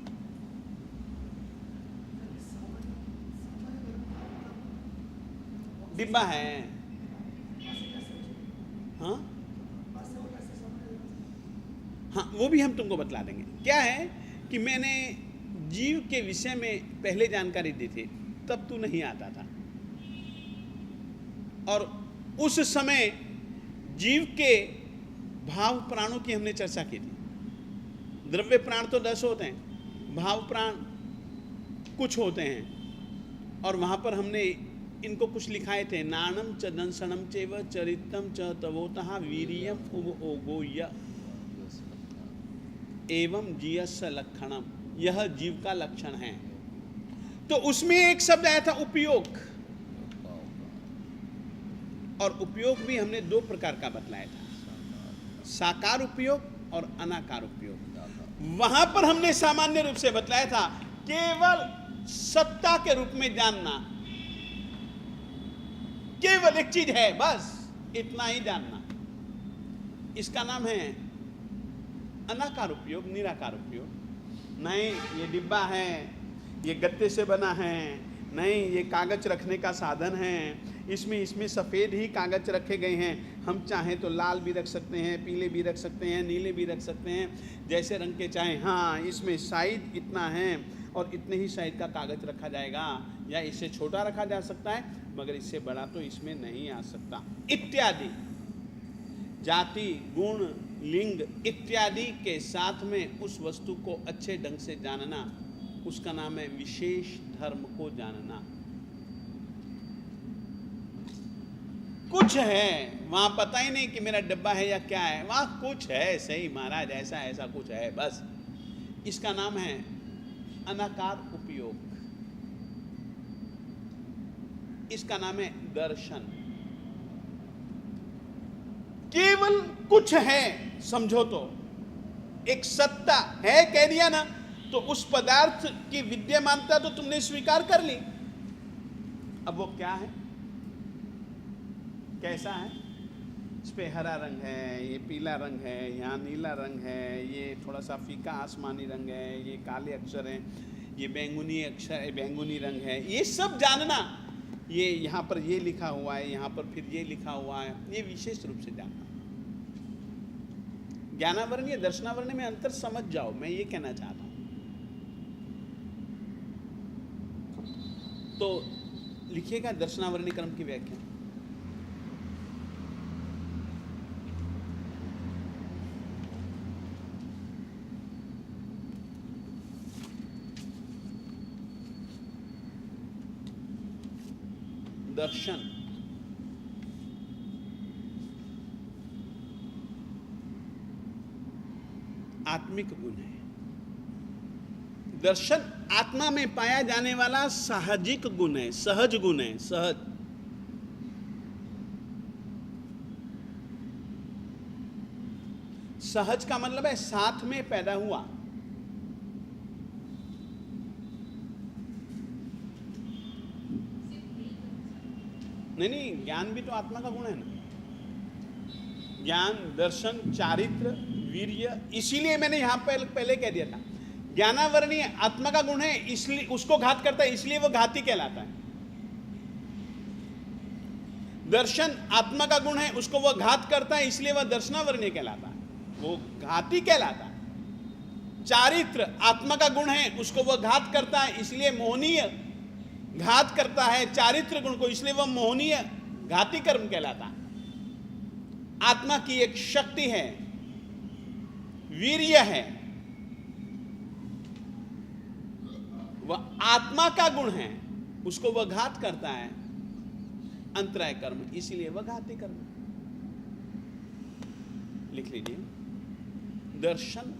डिब्बा है, हाँ हाँ, वो भी हम तुमको बतला देंगे। क्या है कि मैंने जीव के विषय में पहले जानकारी दी थी, तब तू नहीं आता था, और उस समय जीव के भाव प्राणों की हमने चर्चा की थी। द्रव्य प्राण तो 10 होते हैं, भाव प्राण कुछ होते हैं, और वहां पर हमने इनको कुछ लिखाए थे। नानम च दंसनम चैव चरित्रम च तवोतः वीर्यम ओगोय एवं जीयस्य लक्षणम, यह जीव का लक्षण है। तो उसमें एक शब्द आया था उपयोग, और उपयोग भी हमने दो प्रकार का बतलाया था, साकार उपयोग और अनाकार उपयोग। वहां पर हमने सामान्य रूप से बतलाया था केवल सत्ता के रूप में जानना, केवल एक चीज है, बस इतना ही जानना, इसका नाम है अनाकार उपयोग, निराकार उपयोग। नहीं ये डिब्बा है, ये गत्ते से बना है, नहीं ये कागज रखने का साधन है, इसमें सफ़ेद ही कागज रखे गए हैं, हम चाहें तो लाल भी रख सकते हैं, पीले भी रख सकते हैं, नीले भी रख सकते हैं, जैसे रंग के चाहें। हाँ इसमें साइज इतना है और इतने ही साइज का कागज रखा जाएगा, या इससे छोटा रखा जा सकता है मगर इससे बड़ा तो इसमें नहीं आ सकता, इत्यादि। जाति, गुण, लिंग इत्यादि के साथ में उस वस्तु को अच्छे ढंग से जानना उसका नाम है विशेष धर्म को जानना। कुछ है वहां, पता ही नहीं कि मेरा डब्बा है या क्या है, वहां कुछ है, सही महाराज, ऐसा ऐसा कुछ है बस। इसका नाम है अनाकार उपयोग, इसका नाम है दर्शन। केवल कुछ है समझो तो, एक सत्ता है कह दिया ना, तो उस पदार्थ की विद्यमानता तो तुमने स्वीकार कर ली। अब वो क्या है, कैसा है, इस पे हरा रंग है, ये पीला रंग है, यहाँ नीला रंग है, ये थोड़ा सा फीका आसमानी रंग है, ये काले अक्षर हैं, ये बैंगनी अक्षर, बैंगनी रंग है, ये सब जानना। ये यहाँ पर ये लिखा हुआ है, यहाँ पर फिर ये लिखा हुआ है, ये विशेष रूप से जानना। ज्ञानावरणीय दर्शनावरणीय में अंतर समझ जाओ, मैं ये कहना चाहता हूं। तो लिखिएगा दर्शनावरणीय कर्म की व्याख्या। दर्शन आत्मिक गुण है। दर्शन आत्मा में पाया जाने वाला साहजिक गुण है, सहज गुण है, सहज। सहज का मतलब है साथ में पैदा हुआ। नहीं, ज्ञान भी तो आत्मा का गुण है ना। ज्ञान, दर्शन, चारित्र, वीर्य, इसीलिए मैंने यहां पहले कह दिया था, ज्ञानावरणीय आत्मा का गुण है, इसलिए उसको घात करता है, इसलिए वो घाती कहलाता है। दर्शन आत्मा का गुण है, उसको वह घात करता है, इसलिए वह दर्शनावरणीय कहलाता है, वो घाती कहलाता है। चारित्र आत्मा का गुण है, उसको वह घात करता है, इसलिए मोहनीय घात करता है चारित्र गुण को, इसलिए वह मोहनीय घाती कर्म कहलाता है। आत्मा की एक शक्ति है, वीर्य है, वह आत्मा का गुण है, उसको वह घात करता है, अंतराय कर्म, इसीलिए वह घाती कर्म। लिख लीजिए, दर्शन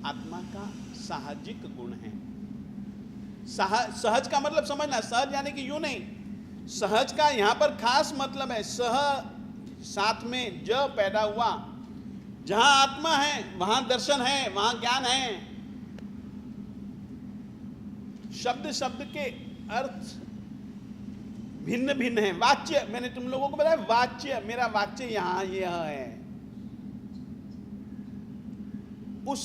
आत्मा का साहजिक गुण है। सहज का मतलब समझना, सहज यानी कि यूं नहीं, सहज का यहां पर खास मतलब है सह, साथ में ज पैदा हुआ। जहां आत्मा है वहां दर्शन है, वहां ज्ञान है। शब्द शब्द के अर्थ भिन्न भिन्न है। वाच्य, मैंने तुम लोगों को बताया, वाच्य, मेरा वाच्य यहां यह है। उस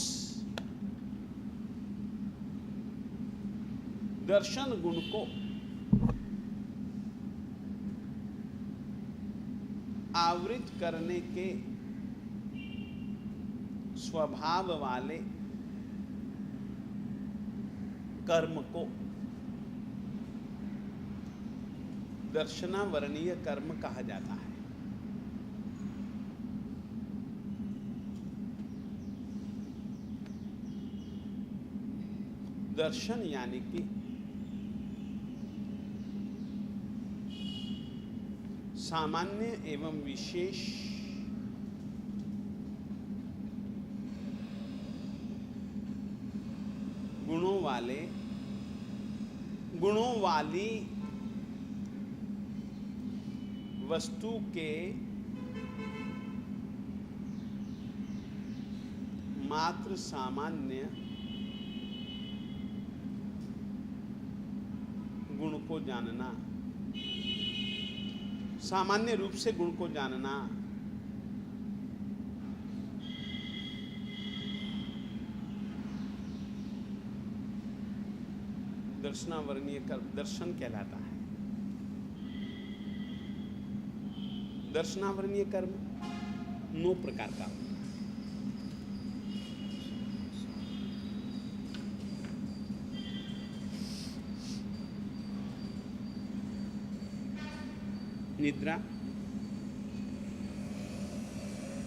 दर्शन गुण को आवृत करने के स्वभाव वाले कर्म को दर्शनावरणीय कर्म कहा जाता है। दर्शन यानी कि सामान्य एवं विशेष गुणों वाली वस्तु के मात्र सामान्य गुण को जानना, सामान्य रूप से गुण को जानना। दर्शनावरणीय कर्म दर्शन कहलाता है। दर्शनावरणीय कर्म 9 प्रकार का होता है। निद्रा,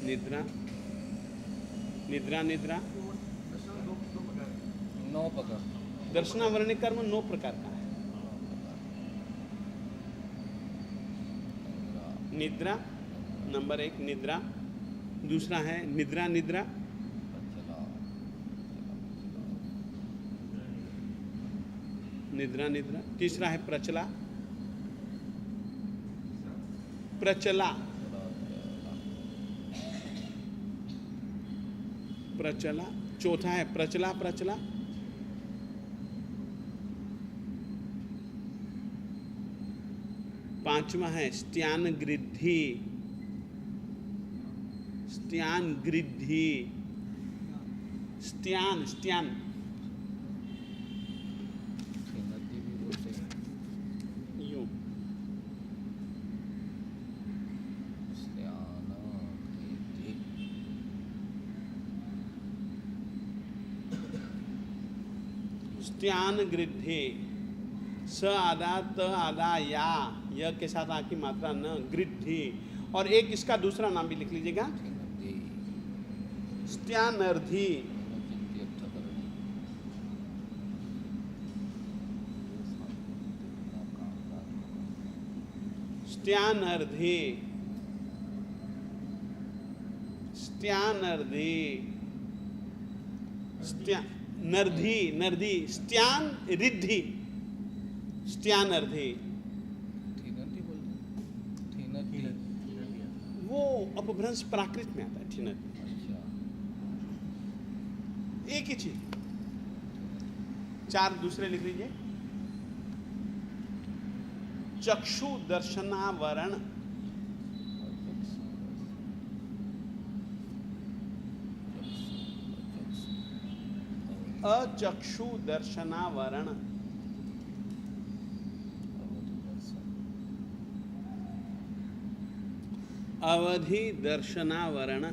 निद्रा, निद्रा, निद्रा 9 प्रकार, दर्शनावरण कर्म 9 प्रकार का है। निद्रा नंबर 1 निद्रा, दूसरा है निद्रा निद्रा, निद्रा निद्रा, तीसरा है प्रचला प्रचला प्रचला, चौथा है प्रचला प्रचला, पांचवा है स्त्यान गृद्धि स्त्यान गृद्धि, स्त्यान स्त्यान यूं, स्त्यान गृद्धि, स आदा त आदा या, य के साथ आ की मात्रा न, गृद्धि। और एक इसका दूसरा नाम भी लिख लीजिएगा, स्त्यानर्धि, स्त्यानर्धि, स्त्यानर्धि, नर्धि नर्धि, स्त्यान रिद्धि, स्त्यानर्धि। वो अपभ्रंश प्राकृत में आता है ठिनत। एक ही चीज, 4 दूसरे लिख लीजिए। चक्षु दर्शनावरण, अचक्षु दर्शनावरण, अवधि दर्शनावरण,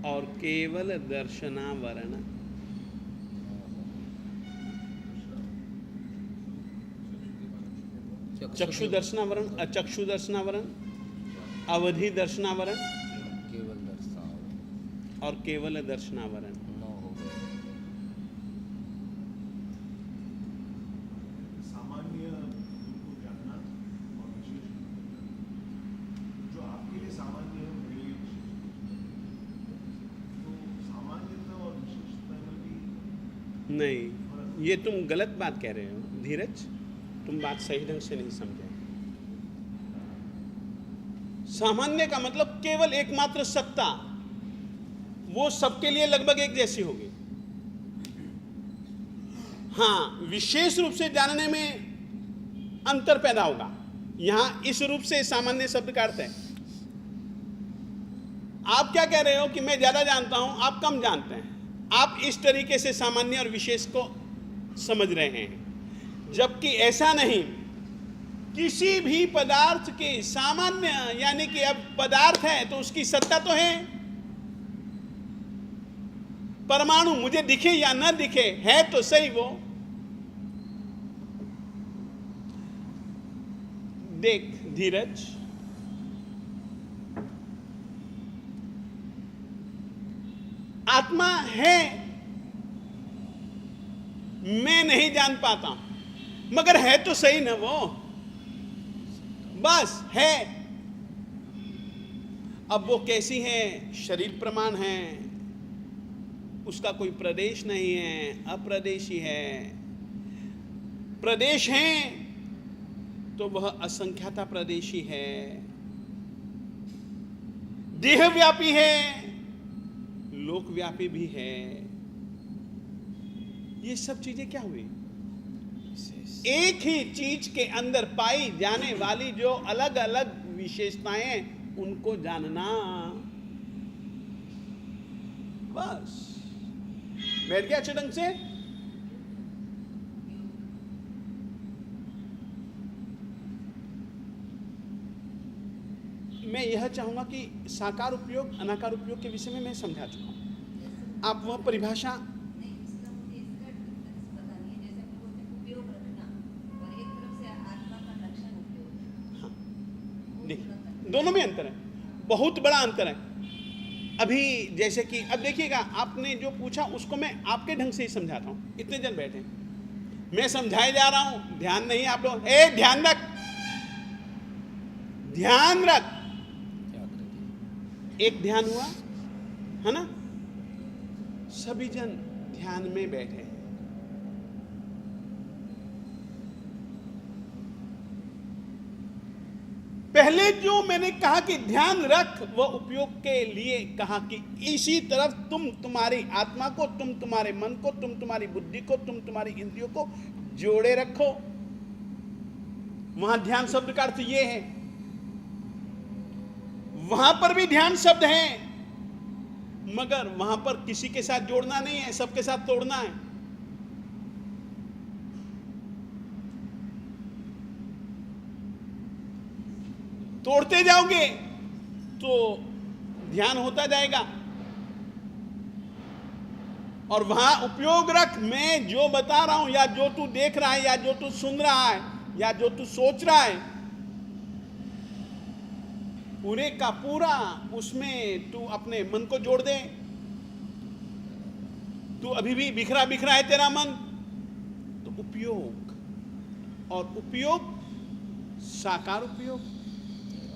और केवल दर्शनावरण। चक्षु दर्शनावरण, अचक्षु दर्शनावरण, अवधि दर्शनावरण, केवल दर्शनावरण और केवल दर्शनावरण। 9 हो गए। सामान्य को जानना और विशेष जो आपके लिए सामान्य है मेरे लिए विशेष। तो सामान्यता और विशेषता में भी नहीं, ये तुम गलत बात कह रहे हो धीरज, तुम बात सही ढंग से नहीं समझे। सामान्य का मतलब केवल एकमात्र सत्ता, वो सबके लिए लगभग एक जैसी होगी। हाँ, विशेष रूप से जानने में अंतर पैदा होगा। यहां इस रूप से सामान्य शब्द का अर्थ है, आप क्या कह रहे हो कि मैं ज्यादा जानता हूं, आप कम जानते हैं। आप इस तरीके से सामान्य और विशेष को समझ रहे हैं, जबकि ऐसा नहीं। किसी भी पदार्थ के सामान्य, यानी कि अब पदार्थ है तो उसकी सत्ता तो है। परमाणु मुझे दिखे या न दिखे, है तो सही वो। देख धीरज, आत्मा है, मैं नहीं जान पाता, मगर है तो सही ना वो, बस है। अब वो कैसी है, शरीर प्रमाण है, उसका कोई प्रदेश नहीं है, अप्रदेशी है। प्रदेश है तो वह असंख्याता प्रदेशी है, देहव्यापी है, लोकव्यापी भी है। ये सब चीजें क्या हुई? एक ही चीज के अंदर पाई जाने वाली जो अलग अलग विशेषताएं, उनको जानना, बस। बैठ गया अच्छे ढंग से? मैं यह चाहूंगा कि साकार उपयोग अनाकार उपयोग के विषय में मैं समझा चुका हूं। आप वह परिभाषा दोनों में अंतर है, बहुत बड़ा अंतर है। अभी जैसे कि अब देखिएगा, आपने जो पूछा उसको मैं आपके ढंग से ही समझाता हूँ। इतने जन बैठे, मैं समझाए जा रहा हूँ, ध्यान नहीं आप लोग। ध्यान रख, ध्यान रख। याद रखिए। एक ध्यान हुआ है ना, सभी जन ध्यान में बैठे। पहले जो मैंने कहा कि ध्यान रख, वह उपयोग के लिए कहा कि इसी तरफ तुम तुम्हारी आत्मा को, तुम तुम्हारे मन को, तुम तुम्हारी बुद्धि को, तुम तुम्हारी इंद्रियों को जोड़े रखो। वहां ध्यान शब्द का अर्थ यह है। वहां पर भी ध्यान शब्द है, मगर वहां पर किसी के साथ जोड़ना नहीं है, सबके साथ तोड़ना है। तोड़ते जाओगे तो ध्यान होता जाएगा। और वहां उपयोग रख, मैं जो बता रहा हूं, या जो तू देख रहा है, या जो तू सुन रहा है, या जो तू सोच रहा है, पूरे का पूरा उसमें तू अपने मन को जोड़ दे। तू अभी भी बिखरा बिखरा है तेरा मन, तो उपयोग, और उपयोग साकार उपयोग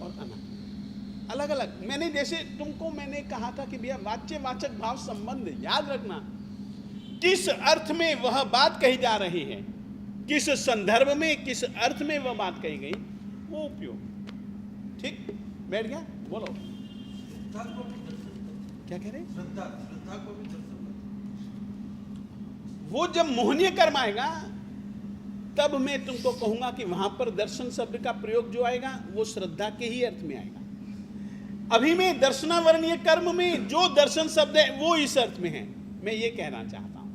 और अनंत अलग अलग। मैंने जैसे तुमको मैंने कहा था कि भैया वाच्य वाचक भाव संबंध याद रखना, किस अर्थ में वह बात कही जा रही है, किस संदर्भ में, किस अर्थ में वह बात कही गई, वो उपयोग। ठीक, बैठ गया? बोलो क्या कह रहे? श्रद्धा को भी दर्शन। वो जब मोहनीय कर्म आएगा तब मैं तुमको कहूंगा कि वहां पर दर्शन शब्द का प्रयोग जो आएगा वो श्रद्धा के ही अर्थ में आएगा। अभी मैं दर्शनावरणीय कर्म में जो दर्शन शब्द है वो इस अर्थ में है, मैं ये कहना चाहता हूं।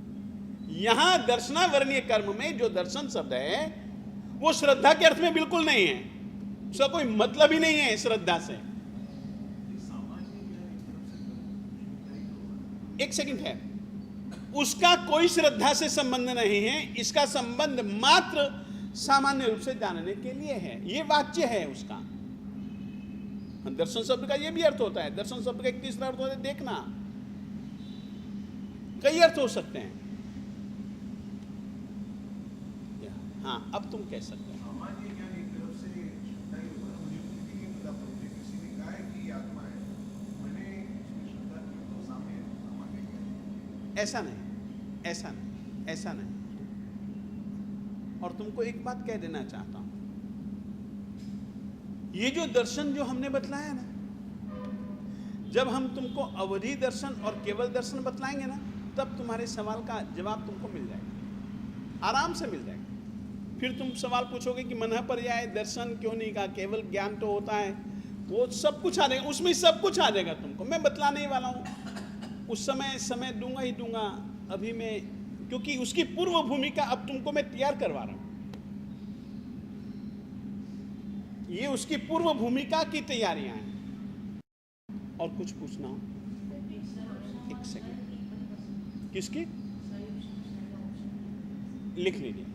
यहां दर्शनावरणीय कर्म में जो दर्शन शब्द है वो श्रद्धा के अर्थ में बिल्कुल नहीं है, उसका कोई मतलब ही नहीं है श्रद्धा से। एक सेकंड है, उसका कोई श्रद्धा से संबंध नहीं है, इसका संबंध मात्र सामान्य रूप से जानने के लिए है। ये वाच्य है उसका। दर्शन शब्द का ये भी अर्थ होता है। दर्शन शब्द का एक तीसरा अर्थ होता है देखना। कई अर्थ हो सकते हैं। हाँ, अब तुम कह सकते हो। सामान्य ज्ञान एक तरफ से श्रद्धा ही होगा। मुझे खुद ही नहीं पता, मुझे किसी ने कहा है कि ये आत्मा है, मैंने इसमें श्रद्धा की तो सामने सामान्य ज्ञान। ऐसा नहीं, ऐसा नहीं, ऐसा नहीं। और तुमको एक बात कह देना चाहता हूं, ये जो दर्शन जो हमने बतलाया ना, जब हम तुमको अवधि दर्शन और केवल दर्शन बतलाएंगे ना, तब तुम्हारे सवाल का जवाब तुमको मिल जाएगा, आराम से मिल जाएगा। फिर तुम सवाल पूछोगे कि मन पर्याय दर्शन क्यों नहीं कहा, केवल ज्ञान तो होता है, वो सब कुछ आ जाएगा, उसमें सब कुछ आ जाएगा तुमको। मैं बतलाने ही वाला हूँ, उस समय दूंगा ही दूंगा। अभी मैं, क्योंकि उसकी पूर्व भूमिका अब तुमको मैं तैयार करवा रहा हूँ, ये उसकी पूर्व भूमिका की तैयारियां हैं। और कुछ पूछना हो? एक सेकंड, किसकी? लिख लीजिए।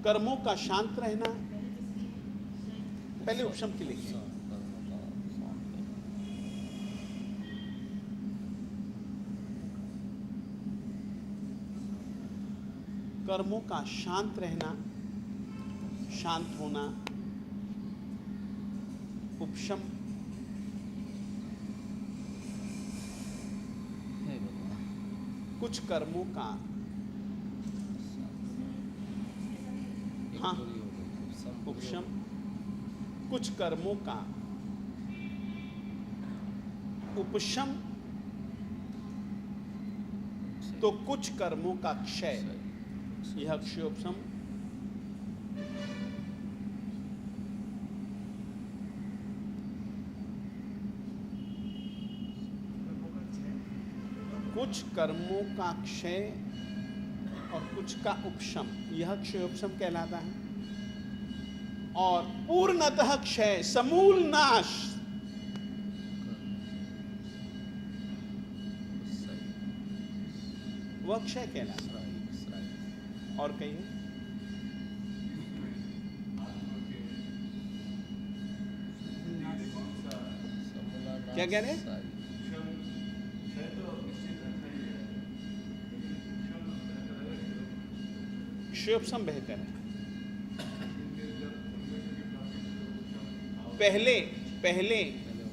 कर्मों का शांत रहना, पहले उपशम की लिखिए। कर्मों का शांत रहना, शांत होना, उपशम। कुछ कर्मों का, हाँ, उपशम। कुछ कर्मों का उपशम, तो कुछ कर्मों का क्षय, यह क्षयोपशम। कुछ कर्मों का क्षय और कुछ का उपशम, यह क्षयोपशम कहलाता है। और पूर्णतः क्षय, समूल नाश, वह क्षय कहलाता है। और कहिए। क्या कह रहे हैं? सारी क्षयोपशम बेहतर है। पहले पहले ऑप्शन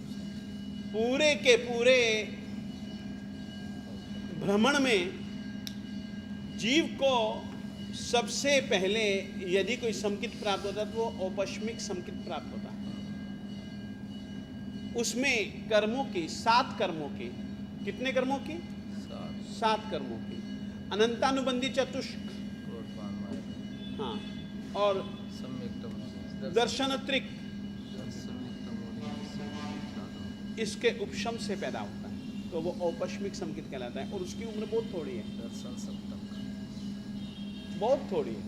पूरे के पूरे भ्रमण में जीव को सबसे पहले यदि कोई संकित प्राप्त होता है तो वो औपश्मिक संकित प्राप्त होता है। उसमें कर्मों की 7 कर्मों की, कितने कर्मों की? सात 7 कर्मों की, अनंतानुबंधी चतुष्क, क्रोधमान माया हाँ, और सम्यक दर्शनत्रिक, दर्शन इसके उपशम से पैदा होता है तो वो औपश्मिक संकित कहलाता है। और उसकी उम्र बहुत थोड़ी है, सप्तम बहुत थोड़ी है,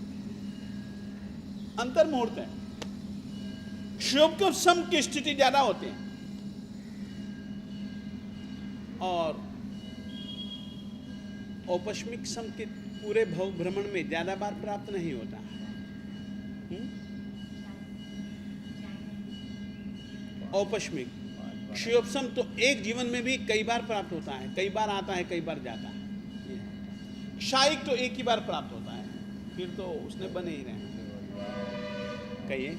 अंतर मुहूर्त है। क्षयोपशम की स्थिति ज्यादा होती है और औपश्मिक संकित पूरे भव भ्रमण में ज्यादा बार प्राप्त नहीं होता। औपश्मिक क्षयोपशम तो एक जीवन में भी कई बार प्राप्त होता है, कई बार आता है, कई बार जाता है। क्षायिक तो एक ही बार प्राप्त होता है, फिर तो उसने बने ही रहे। कहिए।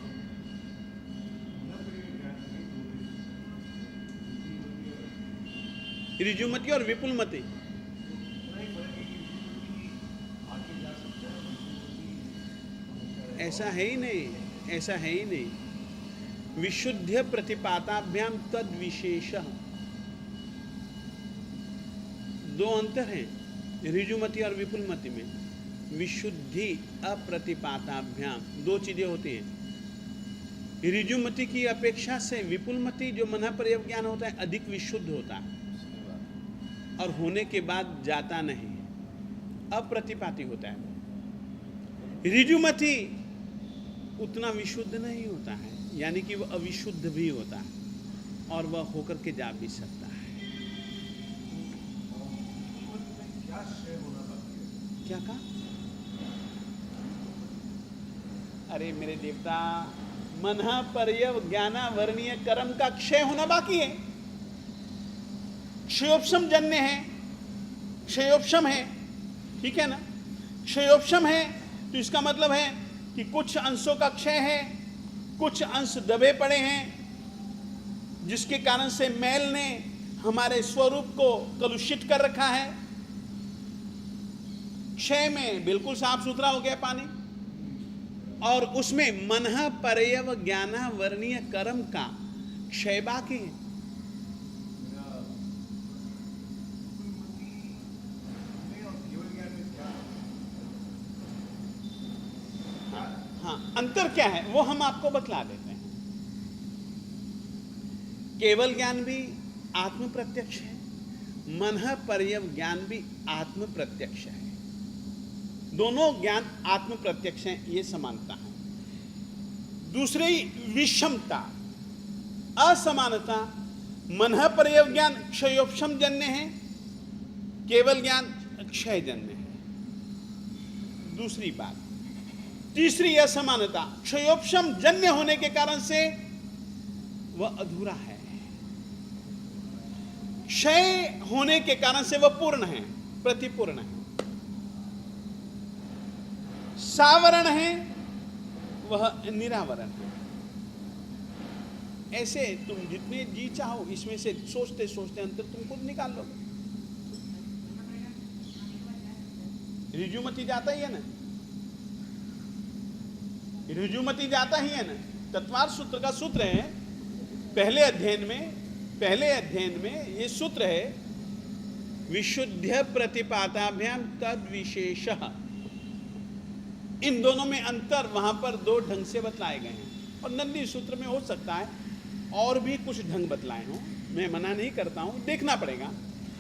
ऋजुमति और विपुलमति, ऐसा है ही नहीं, ऐसा है ही नहीं। विशुद्ध प्रतिपाताभ्याम तद विशेष, दो अंतर हैं ऋजुमति और विपुलमति में। विशुद्धि अप्रतिपाताभ्याम, 2 चीजें होती हैं। ऋजुमति की अपेक्षा से विपुलमति जो मन पर्यव ज्ञान होता है अधिक विशुद्ध होता है और होने के बाद जाता नहीं, अप्रतिपाती होता है। ऋजुमति उतना विशुद्ध नहीं होता है, यानी कि वह अविशुद्ध भी होता है और वह होकर के जा भी सकता है। क्या क्षय होना बाकी है? क्या कहा? अरे मेरे देवता, मन पर्यव ज्ञाना वर्णीय कर्म का क्षय होना बाकी है। क्षयोपशम जन्य है, क्षयोपशम है, ठीक है ना? क्षयोपशम है तो इसका मतलब है कि कुछ अंशों का क्षय है, कुछ अंश दबे पड़े हैं, जिसके कारण से मैल ने हमारे स्वरूप को कलुषित कर रखा है। क्षय में बिल्कुल साफ सुथरा हो गया पानी, और उसमें मनः परयव ज्ञाना वर्णीय कर्म का क्षय बाकी है। हाँ, अंतर क्या है वो हम आपको बतला देते हैं। केवल ज्ञान भी आत्म प्रत्यक्ष है, मनः पर्यव ज्ञान भी आत्म प्रत्यक्ष है। दोनों ज्ञान आत्म प्रत्यक्ष हैं, ये समानता है। दूसरी विषमता, असमानता, मनः पर्यव ज्ञान क्षयोपशम जन्य है, केवल ज्ञान क्षय जन्य है। दूसरी बात। तीसरी असमानता, क्षयोपशम जन्य होने के कारण से वह अधूरा है, क्षय होने के कारण से वह पूर्ण है, प्रतिपूर्ण है। सावरण है, वह निरावरण है। ऐसे तुम जितने जी चाहो इसमें से सोचते सोचते अंतर तुम खुद निकाल लो। ऋजुमति जाता ही है ना, ऋजुमति जाता ही है ना। तत्वार्थ सूत्र का सूत्र है, पहले अध्ययन में ये सूत्र है, विशुद्ध प्रतिपाताभ्याम तद विशेषः। इन दोनों में अंतर वहां पर 2 ढंग से बतलाए गए हैं, और नंदी सूत्र में हो सकता है और भी कुछ ढंग बतलाए हों, मैं मना नहीं करता हूं, देखना पड़ेगा।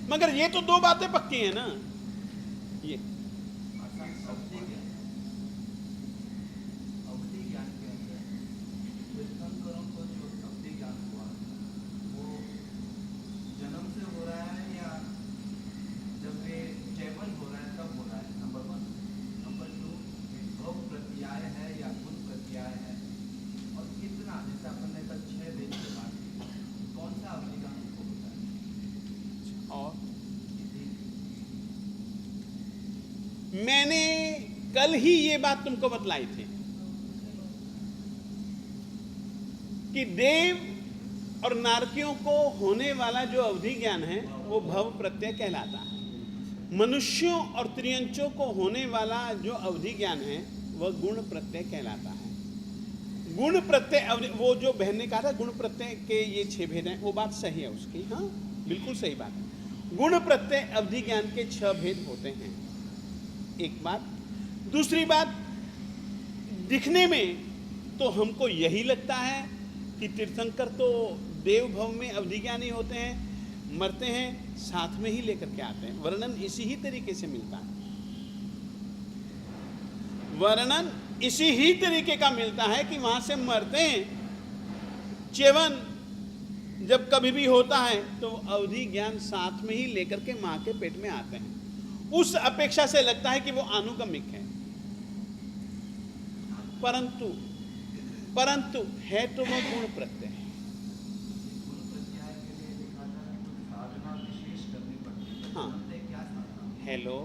मगर ये तो 2 बातें पक्की हैं ना। ये अवधि ज्ञान के अंदर तीर्थंकरों को जो अवधि ज्ञान हुआ वो जन्म से हो रहा है या जब वे चैवन हो रहा है तब हो रहा है? नंबर 1। नंबर 2, भोग प्रत्याय है या गुण प्रत्याय है, और कितना, जैसे अपन ने कल 6 दिन के बाद कौन सा अवधि ज्ञान को मैंने कल ही ये बात तुमको बतलाई थी कि देव और नारकियों को होने वाला जो अवधि ज्ञान है वो भव प्रत्यय कहलाता है। मनुष्यों और त्रियंचों को होने वाला जो अवधि ज्ञान है वह गुण प्रत्यय कहलाता है। गुण प्रत्यय, वो जो बहन ने कहा था गुण प्रत्यय के ये 6 भेद हैं, वो बात सही है उसकी, हाँ बिल्कुल सही बात है। गुण प्रत्यय अवधि ज्ञान के 6 भेद होते हैं, एक बात। दूसरी बात, दिखने में तो हमको यही लगता है कि तीर्थंकर तो देव भव में अवधि ज्ञानी होते हैं, मरते हैं साथ में ही लेकर के आते हैं। वर्णन इसी ही तरीके से मिलता है, वर्णन इसी ही तरीके का मिलता है कि वहां से मरते हैं, च्यवन जब कभी भी होता है तो अवधि ज्ञान साथ में ही लेकर के मां के पेट में आते हैं। उस अपेक्षा से लगता है कि वो आनुगमिक है, परंतु है तो वो गुण प्रत्यय है। गुण प्रत्याय के लिए लिखा था कि कुछ साधना विशेष करनी पड़ती है। हाँ। जानते हैं क्या साधना? हेलो,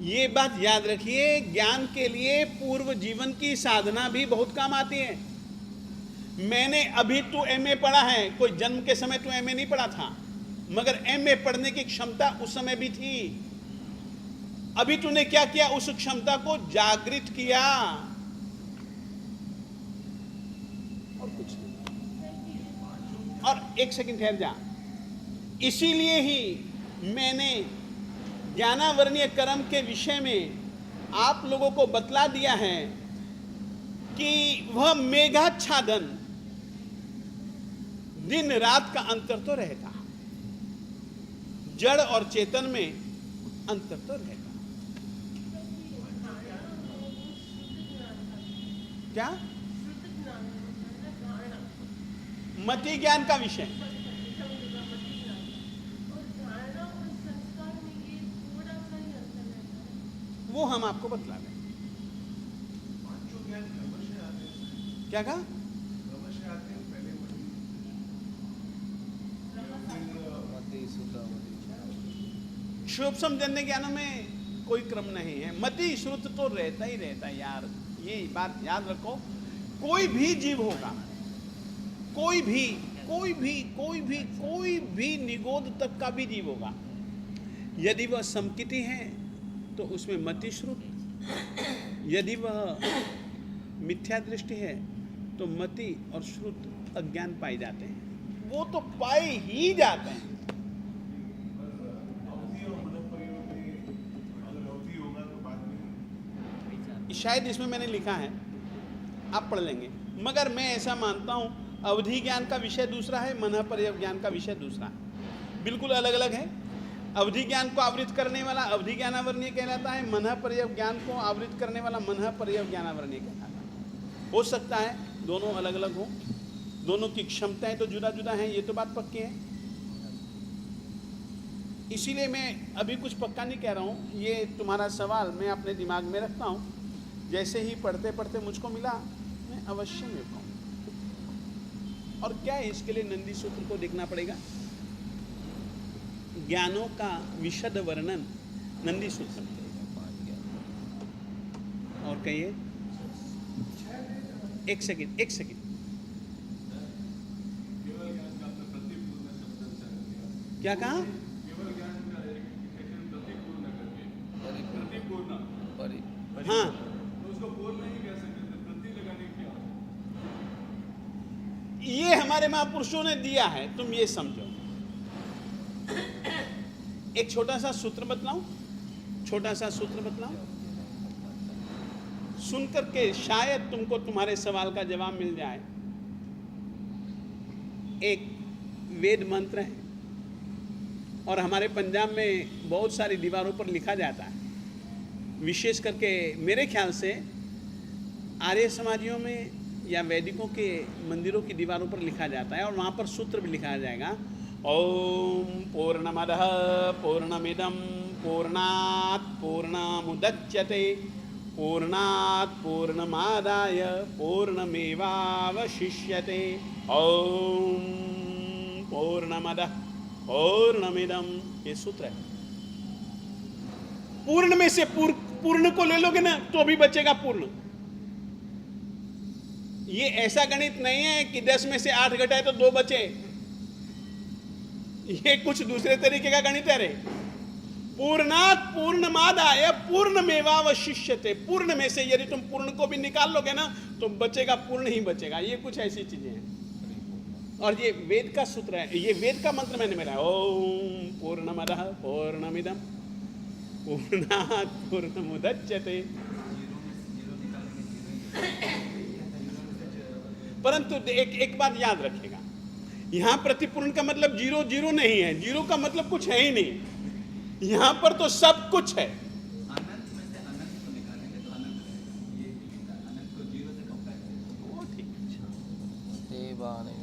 ये बात याद रखिए, ज्ञान के लिए पूर्व जीवन की साधना भी बहुत काम आती है। मैंने अभी तू एमए पढ़ा है, कोई जन्म के समय तू एमए नहीं पढ़ा था, मगर एमए पढ़ने की क्षमता उस समय भी थी। अभी तूने क्या किया, उस क्षमता को जागृत किया, और कुछ नहीं। और एक सेकंड ठहर जा, इसीलिए ही मैंने ज्ञानावरणीय कर्म के विषय में आप लोगों को बतला दिया है कि वह मेघाच्छादन, दिन रात का अंतर तो रहता, जड़ और चेतन में अंतर तो रहता। क्या? मति ज्ञान का विषय, वो हम आपको बतला दें। पांचों ज्ञान क्रमशः आते हैं। क्या कहा? क्रमशः आते हैं, पहले मति सुता मति। शुभ समझने ज्ञानों में कोई क्रम नहीं है, मति श्रुत तो रहता ही रहता है यार, ये बात याद रखो। कोई भी जीव होगा, कोई भी निगोद तक का भी जीव होगा, यदि वह समकिति है तो उसमें मति श्रुत, यदि वह मिथ्या दृष्टि है तो मति और श्रुत अज्ञान पाए जाते हैं, वो तो पाए ही जाते हैं। अवधि और मनोप्रयोग में अगर अवधि होगा तो बाद में शायद इसमें मैंने लिखा है, आप पढ़ लेंगे, मगर मैं ऐसा मानता हूं अवधि ज्ञान का विषय दूसरा है, मन पर्यव ज्ञान का विषय दूसरा है, बिल्कुल अलग अलग है। अवधि ज्ञान को आवृत करने वाला अवधि ज्ञानावरणीय कहलाता है, मन पर्यव ज्ञान को आवृत करने वाला मन पर्यव ज्ञानावरणीय कहलाता है। हो सकता है दोनों अलग अलग हो, दोनों की क्षमताएं तो जुदा जुदा हैं, ये तो बात पक्की है। इसीलिए मैं अभी कुछ पक्का नहीं कह रहा हूँ, ये तुम्हारा सवाल मैं अपने दिमाग में रखता हूँ, जैसे ही पढ़ते पढ़ते मुझको मिला मैं अवश्य में कहूँ। और क्या है, इसके लिए नंदी सूत्र को देखना पड़ेगा, ज्ञानों का विशद वर्णन नंदी सूत्र में। और कहिए, एक सेकंड केवल ज्ञान का आपने प्रतिपूर्ण शब्द उच्चारण किया। क्या कहा? केवल ज्ञान का एक्शन प्रतिपूर्ण करके, प्रतिपूर्ण हाँ, तो उसको पूर्ण नहीं कह सकते थे, प्रति लगाने क्या? ये हमारे महापुरुषों ने दिया है, तुम ये समझो। एक छोटा सा सूत्र बतलाऊं, सुन करके शायद तुमको तुम्हारे सवाल का जवाब मिल जाए। एक वेद मंत्र है और हमारे पंजाब में बहुत सारी दीवारों पर लिखा जाता है, विशेष करके मेरे ख्याल से आर्य समाजियों में या वैदिकों के मंदिरों की दीवारों पर लिखा जाता है, और वहाँ पर सूत्र भी लिखा जाएगा, ओम पूर्णमदः पूर्णमिदं पूर्णात् पूर्णमुदच्यते पूर्णात् पूर्णमादाय पूर्णमेवावशिष्यते ओम पूर्णमदः पूर्णमिदं, ये सूत्र है। पूर्ण में से पूर्ण को ले लोगे ना तो भी बचेगा पूर्ण। ये ऐसा गणित नहीं है कि 10 में से 8 घटाए तो 2 बचे। ये कुछ दूसरे तरीके का गणित है रे। पूर्णात पूर्णमादाय पूर्णमेवावशिष्यते। पूर्ण में से यदि तुम पूर्ण को भी निकाल लोगे ना तो बचेगा पूर्ण ही बचेगा। ये कुछ ऐसी चीजें हैं और ये वेद का सूत्र है, ये वेद का मंत्र मैंने मेरा ओम पूर्णमदः पूर्णमिदं पूर्णात् पूर्णमुदच्यते। परंतु एक बात याद रखेगा, यहां प्रतिपूर्ण का मतलब 0 0 नहीं है, 0 का मतलब कुछ है ही नहीं। यहां पर तो सब कुछ है। अनंत में से अनंत को निकालेंगे तो अनंत रहेगा। ये अनंत को 0 से कंपेयर करेंगे वो ठीक। देवाने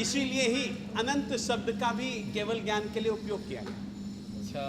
इसीलिए ही अनंत शब्द का भी केवल ज्ञान के लिए उपयोग किया गया। अच्छा